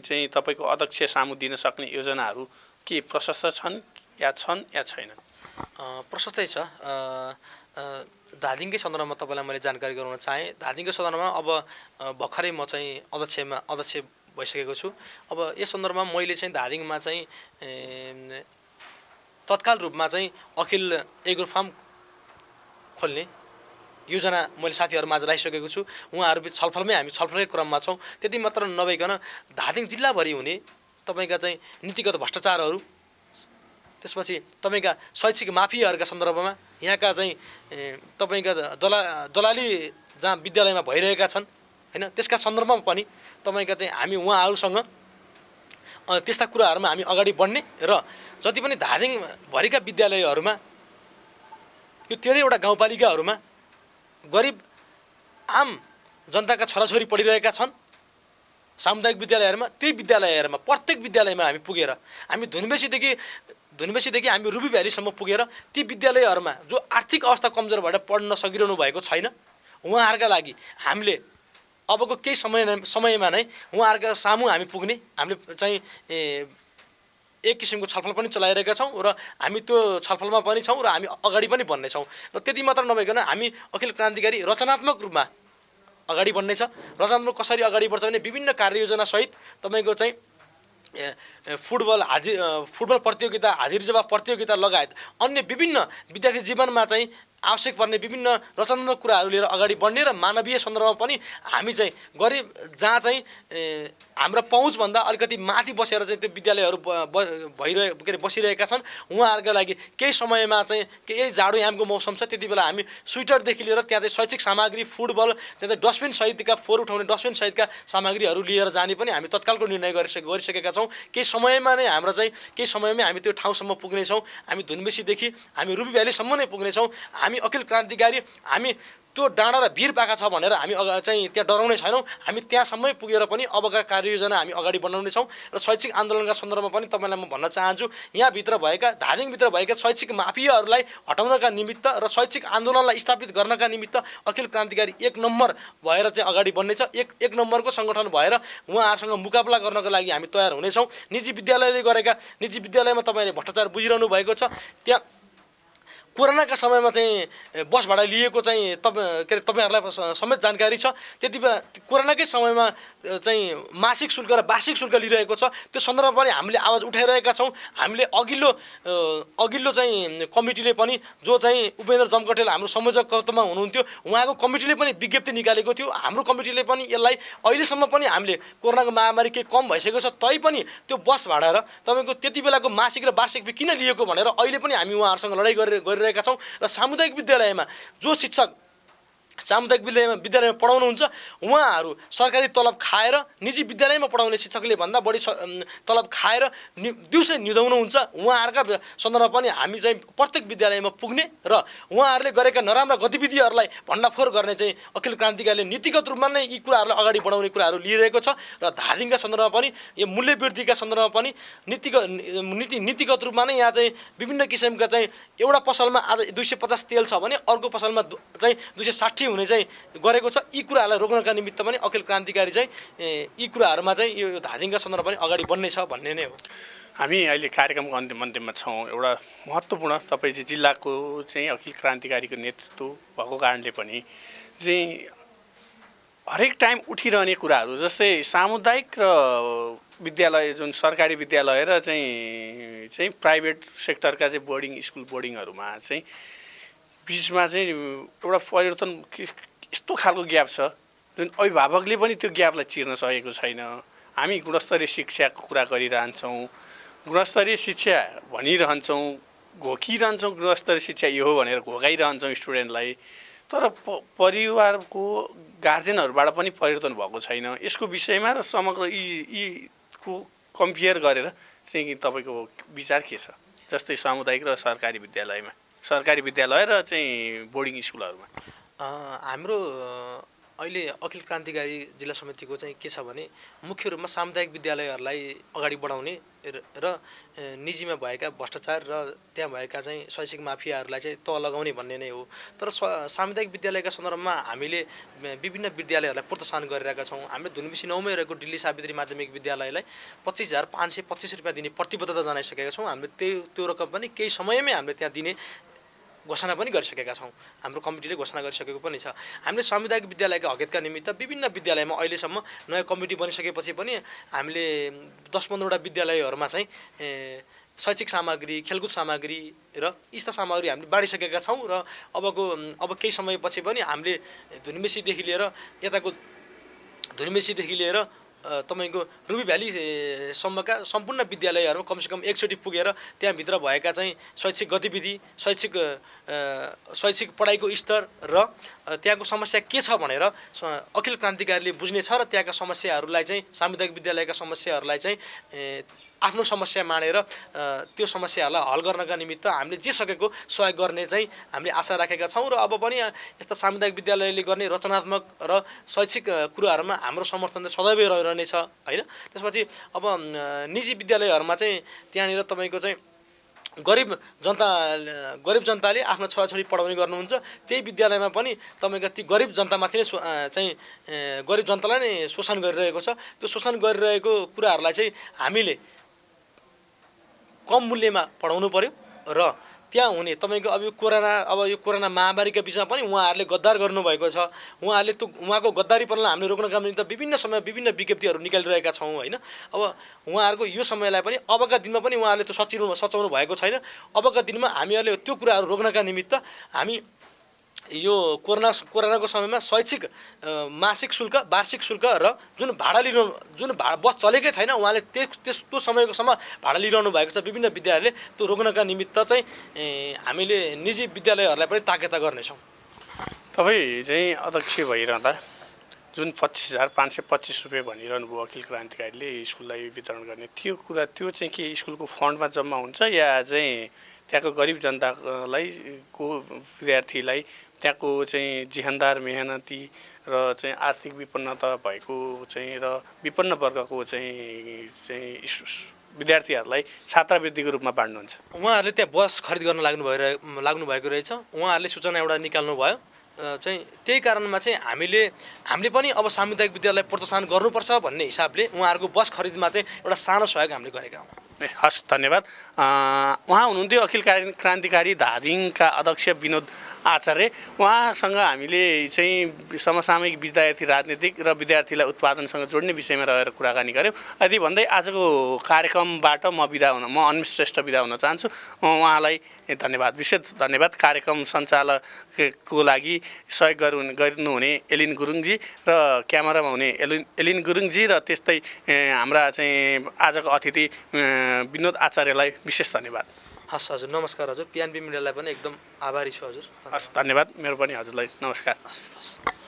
चाहिँ तपाईँको अध्यक्ष सामु दिन सक्ने योजनाहरू के प्रशस्त छन् या छैनन्? प्रशस्तै छ। धादिङकै सन्दर्भमा तपाईँलाई मैले जानकारी गराउन चाहेँ। धादिङको सन्दर्भमा अब भर्खरै म चाहिँ अध्यक्ष भइसकेको छु। अब यस सन्दर्भमा मैले चाहिँ धादिङमा चाहिँ तत्काल रूपमा चाहिँ अखिल एग्रो फार्म खोल्ने योजना मैले साथीहरूमाझ राखिसकेको छु। उहाँहरू हामी छलफलकै क्रममा छौँ। त्यति मात्र नभइकन धादिङ जिल्लाभरि हुने तपाईँका चाहिँ नीतिगत भ्रष्टाचारहरू, त्यसपछि तपाईँका शैक्षिक माफियाहरूका सन्दर्भमा यहाँका चाहिँ तपाईँका दलाली जहाँ विद्यालयमा भइरहेका छन् होइन, त्यसका सन्दर्भमा पनि तपाईँका चाहिँ हामी उहाँहरूसँग त्यस्ता कुराहरूमा हामी अगाडि बढ्ने र जति पनि धादिङभरिका विद्यालयहरूमा यो 13वटा गाउँपालिकाहरूमा गरिब आम जनताका छोराछोरी पढिरहेका छन् सामुदायिक विद्यालयहरूमा, त्यही विद्यालयहरूमा प्रत्येक विद्यालयमा हामी पुगेर हामी धुनबेसीदेखि हामी रुबी भ्यालीसम्म पुगेर ती विद्यालयहरूमा जो आर्थिक अवस्था कमजोर भएर पढ्न सकिरहनु भएको छैन उहाँहरूका लागि हामीले अबको केही समयमा नै उहाँहरूका सामु हामी पुग्ने, हामीले चाहिँ एक किसिमको छलफल पनि चलाइरहेका छौँ र हामी त्यो छलफलमा पनि छौँ र हामी अगाडि पनि बढ्नेछौँ। र त्यति मात्र नभइकन हामी अखिल क्रान्तिकारी रचनात्मक रूपमा अगाडि बढ्नेछ। रचनात्मक कसरी अगाडि बढ्छ भने विभिन्न कार्ययोजनासहित तपाईँको चाहिँ फुटबल प्रतियोगिता, हाजिर जवाब प्रतियोगिता लगायत अन्य विभिन्न विद्यार्थी जीवनमा चाहिँ आवश्यक पर्ने विभिन्न रचनात्मक कुराहरू लिएर अगाडि बढ्ने र मानवीय सन्दर्भमा पनि हामी चाहिँ गरिब जहाँ चाहिँ हाम्रा पहुँचभन्दा अलिकति माथि बसेर चाहिँ त्यो विद्यालयहरू बसिरहेका छन् उहाँहरूका लागि केही समयमा चाहिँ यही जाडो यामको मौसम छ, त्यति बेला हामी स्वेटरदेखि लिएर त्यहाँ चाहिँ शैक्षिक सामग्री, फुटबल, त्यहाँ चाहिँ डस्टबिन सहितका फोहोर उठाउने डस्टबिन सहितका सामग्रीहरू लिएर जाने पनि हामी तत्कालको निर्णय गरिसकेका छौँ। केही समयमा नै केही समयमै हामी त्यो ठाउँसम्म पुग्नेछौँ। हामी धुनबेसीदेखि हामी रुबी भ्यालीसम्म नै पुग्नेछौँ। हामी अखिल क्रान्तिकारी हामी त्यो डाँडा र भिर पाखा छ भनेर हामी चाहिँ त्यहाँ डराउने छैनौँ। हामी त्यहाँसम्मै पुगेर पनि अबका कार्ययोजना हामी अगाडि बढाउनेछौँ। र शैक्षिक आन्दोलनका सन्दर्भमा पनि तपाईँलाई म भन्न चाहन्छु, यहाँभित्र भएका धादिङभित्र भएका शैक्षिक माफियाहरूलाई हटाउनका निमित्त र शैक्षिक आन्दोलनलाई स्थापित गर्नका निमित्त अखिल क्रान्तिकारी एक नम्बर भएर चाहिँ अगाडि बढ्नेछ। एक नम्बरको सङ्गठन भएर उहाँहरूसँग मुकाबला गर्नको लागि हामी तयार हुनेछौँ। निजी विद्यालयमा तपाईँले भ्रष्टाचार बुझिरहनु भएको छ। त्यहाँ कोरोनाका समयमा चाहिँ बस भाडा लिएको चाहिँ तपाईँहरूलाई समेत जानकारी छ। त्यति बेला कोरोनाकै समयमा चाहिँ मासिक शुल्क र वार्षिक शुल्क लिइरहेको छ। त्यो सन्दर्भमा पनि हामीले आवाज उठाइरहेका छौँ। हामीले अघिल्लो चाहिँ कमिटीले पनि जो चाहिँ उपेन्द्र जमकटेल हाम्रो संयोजकत्वमा हुनुहुन्थ्यो उहाँको कमिटीले पनि विज्ञप्ति निकालेको थियो। हाम्रो कमिटीले पनि यसलाई अहिलेसम्म पनि हामीले कोरोनाको महामारी केही कम भइसकेको छ तैपनि त्यो बस भाडा र तपाईँको त्यति बेलाको मासिक र वार्षिक फी किन लिएको भनेर अहिले पनि हामी उहाँहरूसँग लडाइँ गरिरहेका छौँ। र सामुदायिक विद्यालयमा जो शिक्षक सामुदायिक विद्यालयमा पढाउनुहुन्छ उहाँहरू सरकारी तलब खाएर निजी विद्यालयमा पढाउने शिक्षकले भन्दा बढी तलब खाएर दिउँसै निदाउनुहुन्छ। उहाँहरूका सन्दर्भमा पनि हामी चाहिँ प्रत्येक विद्यालयमा पुग्ने र उहाँहरूले गरेका नराम्रा गतिविधिहरूलाई भण्डाफोर गर्ने चाहिँ अखिल क्रान्तिकारीले नीतिगत रूपमा नै यी कुराहरूलाई अगाडि बढाउने कुराहरू लिइरहेको छ। र धादिङका सन्दर्भमा पनि यो मूल्यवृद्धिका सन्दर्भमा पनि नीतिगत रूपमा नै यहाँ चाहिँ विभिन्न किसिमका चाहिँ एउटा पसलमा आज 250 तेल छ भने अर्को पसलमा चाहिँ 260 हुने चाहिँ गरेको छ। यी कुराहरूलाई रोक्नका निमित्त पनि अखिल क्रान्तिकारी चाहिँ यी कुराहरूमा चाहिँ यो धादिङका सन्दर्भमा पनि अगाडि बढ्ने छ भन्ने नै हो। हामी अहिले कार्यक्रमको अन्त्यमा छौँ। एउटा महत्त्वपूर्ण तपाईँ चाहिँ जिल्लाको चाहिँ अखिल क्रान्तिकारीको नेतृत्व भएको कारणले पनि चाहिँ हरेक टाइम उठिरहने कुराहरू जस्तै सामुदायिक र विद्यालय जुन सरकारी विद्यालय र चाहिँ प्राइभेट सेक्टरका चाहिँ बोर्डिङहरूमा चाहिँ बिचमा चाहिँ एउटा परिवर्तन यस्तो खालको ग्याप छ जुन अभिभावकले पनि त्यो ग्यापलाई चिर्न सकेको छैन। हामी गुणस्तरीय शिक्षाको कुरा गरिरहन्छौँ, गुणस्तरीय शिक्षा भनिरहन्छौँ, घोकिरहन्छौँ गुणस्तरीय शिक्षा यो हो भनेर घोकाइरहन्छौँ स्टुडेन्टलाई, तर परिवारको गार्जेनहरूबाट पनि परिवर्तन भएको छैन। यसको विषयमा र समग्र यीको कम्पेयर गरेर चाहिँ तपाईँको विचार के छ? जस्तै सामुदायिक र सरकारी विद्यालय र चाहिँ बोर्डिङ स्कुलहरूमा हाम्रो अहिले अखिल क्रान्तिकारी जिल्ला समितिको चाहिँ के छ भने मुख्य रूपमा सामुदायिक विद्यालयहरूलाई अगाडि बढाउने र निजीमा भएका भ्रष्टाचार र त्यहाँ भएका चाहिँ शैक्षिक माफियाहरूलाई चाहिँ तह लगाउने भन्ने नै हो। तर सामुदायिक विद्यालयका सन्दर्भमा हामीले विभिन्न विद्यालयहरूलाई प्रोत्साहन गरिरहेका छौँ। हामीले धुनबिसी 9 मै रहेको दिल्ली सावित्री माध्यमिक विद्यालयलाई 25,525 रुपियाँ दिने प्रतिबद्धता जनाइसकेका छौँ। हामीले त्यो रकम पनि केही समयमै हामीले त्यहाँ दिने घोषणा पनि गरिसकेका छौँ। हाम्रो कमिटीले घोषणा गरिसकेको पनि छ। हामीले सामुदायिक विद्यालयका हकहितका निमित्त विभिन्न विद्यालयमा अहिलेसम्म नयाँ कमिटी बनिसकेपछि पनि हामीले 10-15वटा विद्यालयहरूमा चाहिँ शैक्षिक सामग्री, खेलकुद सामग्री र यस्ता सामग्री हामीले बाँडिसकेका छौँ। र अब केही समयपछि पनि हामीले धुनबेसीदेखि लिएर तपाईँको रुबी भ्यालीसम्मका सम्पूर्ण विद्यालयहरूमा कमसेकम एकचोटि पुगेर त्यहाँभित्र भएका चाहिँ शैक्षिक गतिविधि, शैक्षिक पढाइको स्तर र त्यहाँको समस्या के छ भनेर अखिल क्रान्तिकारीले बुझ्नेछ र त्यहाँका समस्याहरूलाई चाहिँ सामुदायिक विद्यालयका समस्याहरूलाई चाहिँ आफ्नो समस्या मानेर त्यो समस्याहरूलाई हल गर्नका निमित्त हामीले जे सकेको सहयोग गर्ने चाहिँ हामीले आशा राखेका छौँ। र अब पनि यस्ता सामुदायिक विद्यालयले गर्ने रचनात्मक र शैक्षिक कुराहरूमा हाम्रो समर्थन चाहिँ सदैव रहिरहनेछ हैन। त्यसपछि अब निजी विद्यालयहरूमा चाहिँ त्यहाँनिर तपाईँको चाहिँ गरिब जनताले आफ्नो छोराछोरी पढाउने गर्नुहुन्छ। त्यही विद्यालयमा पनि तपाईँको ती गरिब जनतामाथि नै चाहिँ गरिब जनतालाई नै शोषण गरिरहेको छ। त्यो शोषण गरिरहेको कुराहरूलाई चाहिँ हामीले कम मूल्यमा पढाउनु पर्यो र त्यहाँ हुने तपाईँको अब यो कोरोना महामारीका बिचमा पनि उहाँहरूले गद्दार गर्नुभएको छ। उहाँको गद्दारीपनलाई हामीले रोक्नका निमित्त विभिन्न समय विभिन्न विज्ञप्तिहरू निकालिरहेका छौँ हैन। अब उहाँहरूको यो समयलाई पनि अबका दिनमा पनि उहाँहरूले त्यो सचाउनु भएको छैन। अबका दिनमा हामीहरूले त्यो कुराहरू रोक्नका निमित्त हामी यो कोरोनाको समयमा शैक्षिक मासिक शुल्क, वार्षिक शुल्क र जुन बस चलेकै छैन उहाँले त्यो समयकोसम्म भाडा लिइरहनु भएको छ विभिन्न विद्यालयले, त्यो रोक्नका निमित्त चाहिँ हामीले निजी विद्यालयहरूलाई पनि ताकेता गर्नेछौँ। तपाईँ चाहिँ अध्यक्ष भइरहँदा जुन 25,525 रुपियाँ भनिरहनु भयो अखिल क्रान्तिकारीले स्कुललाई वितरण गर्ने, त्यो चाहिँ के स्कुलको फन्डमा जम्मा हुन्छ या चाहिँ त्यहाँको गरिब जनतालाई विद्यार्थीलाई त्यहाँको चाहिँ जिहानदार मेहनती र चाहिँ आर्थिक विपन्नता भएको चाहिँ र विपन्न वर्गको चाहिँ विद्यार्थीहरूलाई छात्रवृत्तिको रूपमा बाँड्नुहुन्छ? उहाँहरूले त्यहाँ बस खरिद गर्न लाग्नु भएको रहेछ। उहाँहरूले सूचना एउटा निकाल्नु भयो चाहिँ त्यही कारणमा चाहिँ हामीले पनि अब सामुदायिक विद्यालय प्रोत्साहन गर्नुपर्छ भन्ने हिसाबले उहाँहरूको बस खरिदमा चाहिँ एउटा सानो सहयोग हामीले गरेका हौँ। हस्, धन्यवाद। उहाँ हुनुहुन्थ्यो अखिल क्रान्तिकारी धादिङका अध्यक्ष विनोद आचार्य। उहाँसँग हामीले चाहिँ समसामयिक विद्यार्थी राजनीतिक र विद्यार्थीलाई उत्पादनसँग जोड्ने विषयमा रहेर कुराकानी गऱ्यौँ। यति भन्दै आजको कार्यक्रमबाट म अनिमेष श्रेष्ठ बिदा हुन चाहन्छु। उहाँलाई धन्यवाद, विशेष धन्यवाद। कार्यक्रम सञ्चालकको लागि सहयोग गर्नुहुने एलिन गुरुङजी र क्यामेरामा हुने एलिन गुरुङजी र त्यस्तै हाम्रा चाहिँ आजको अतिथि विनोद आचार्यलाई विशेष धन्यवाद। हस् हजुर, नमस्कार हजुर। पिएनबी मिडियालाई पनि एकदम आभारी छु हजुर। हस्, धन्यवाद। मेरो पनि हजुरलाई नमस्कार। हस्।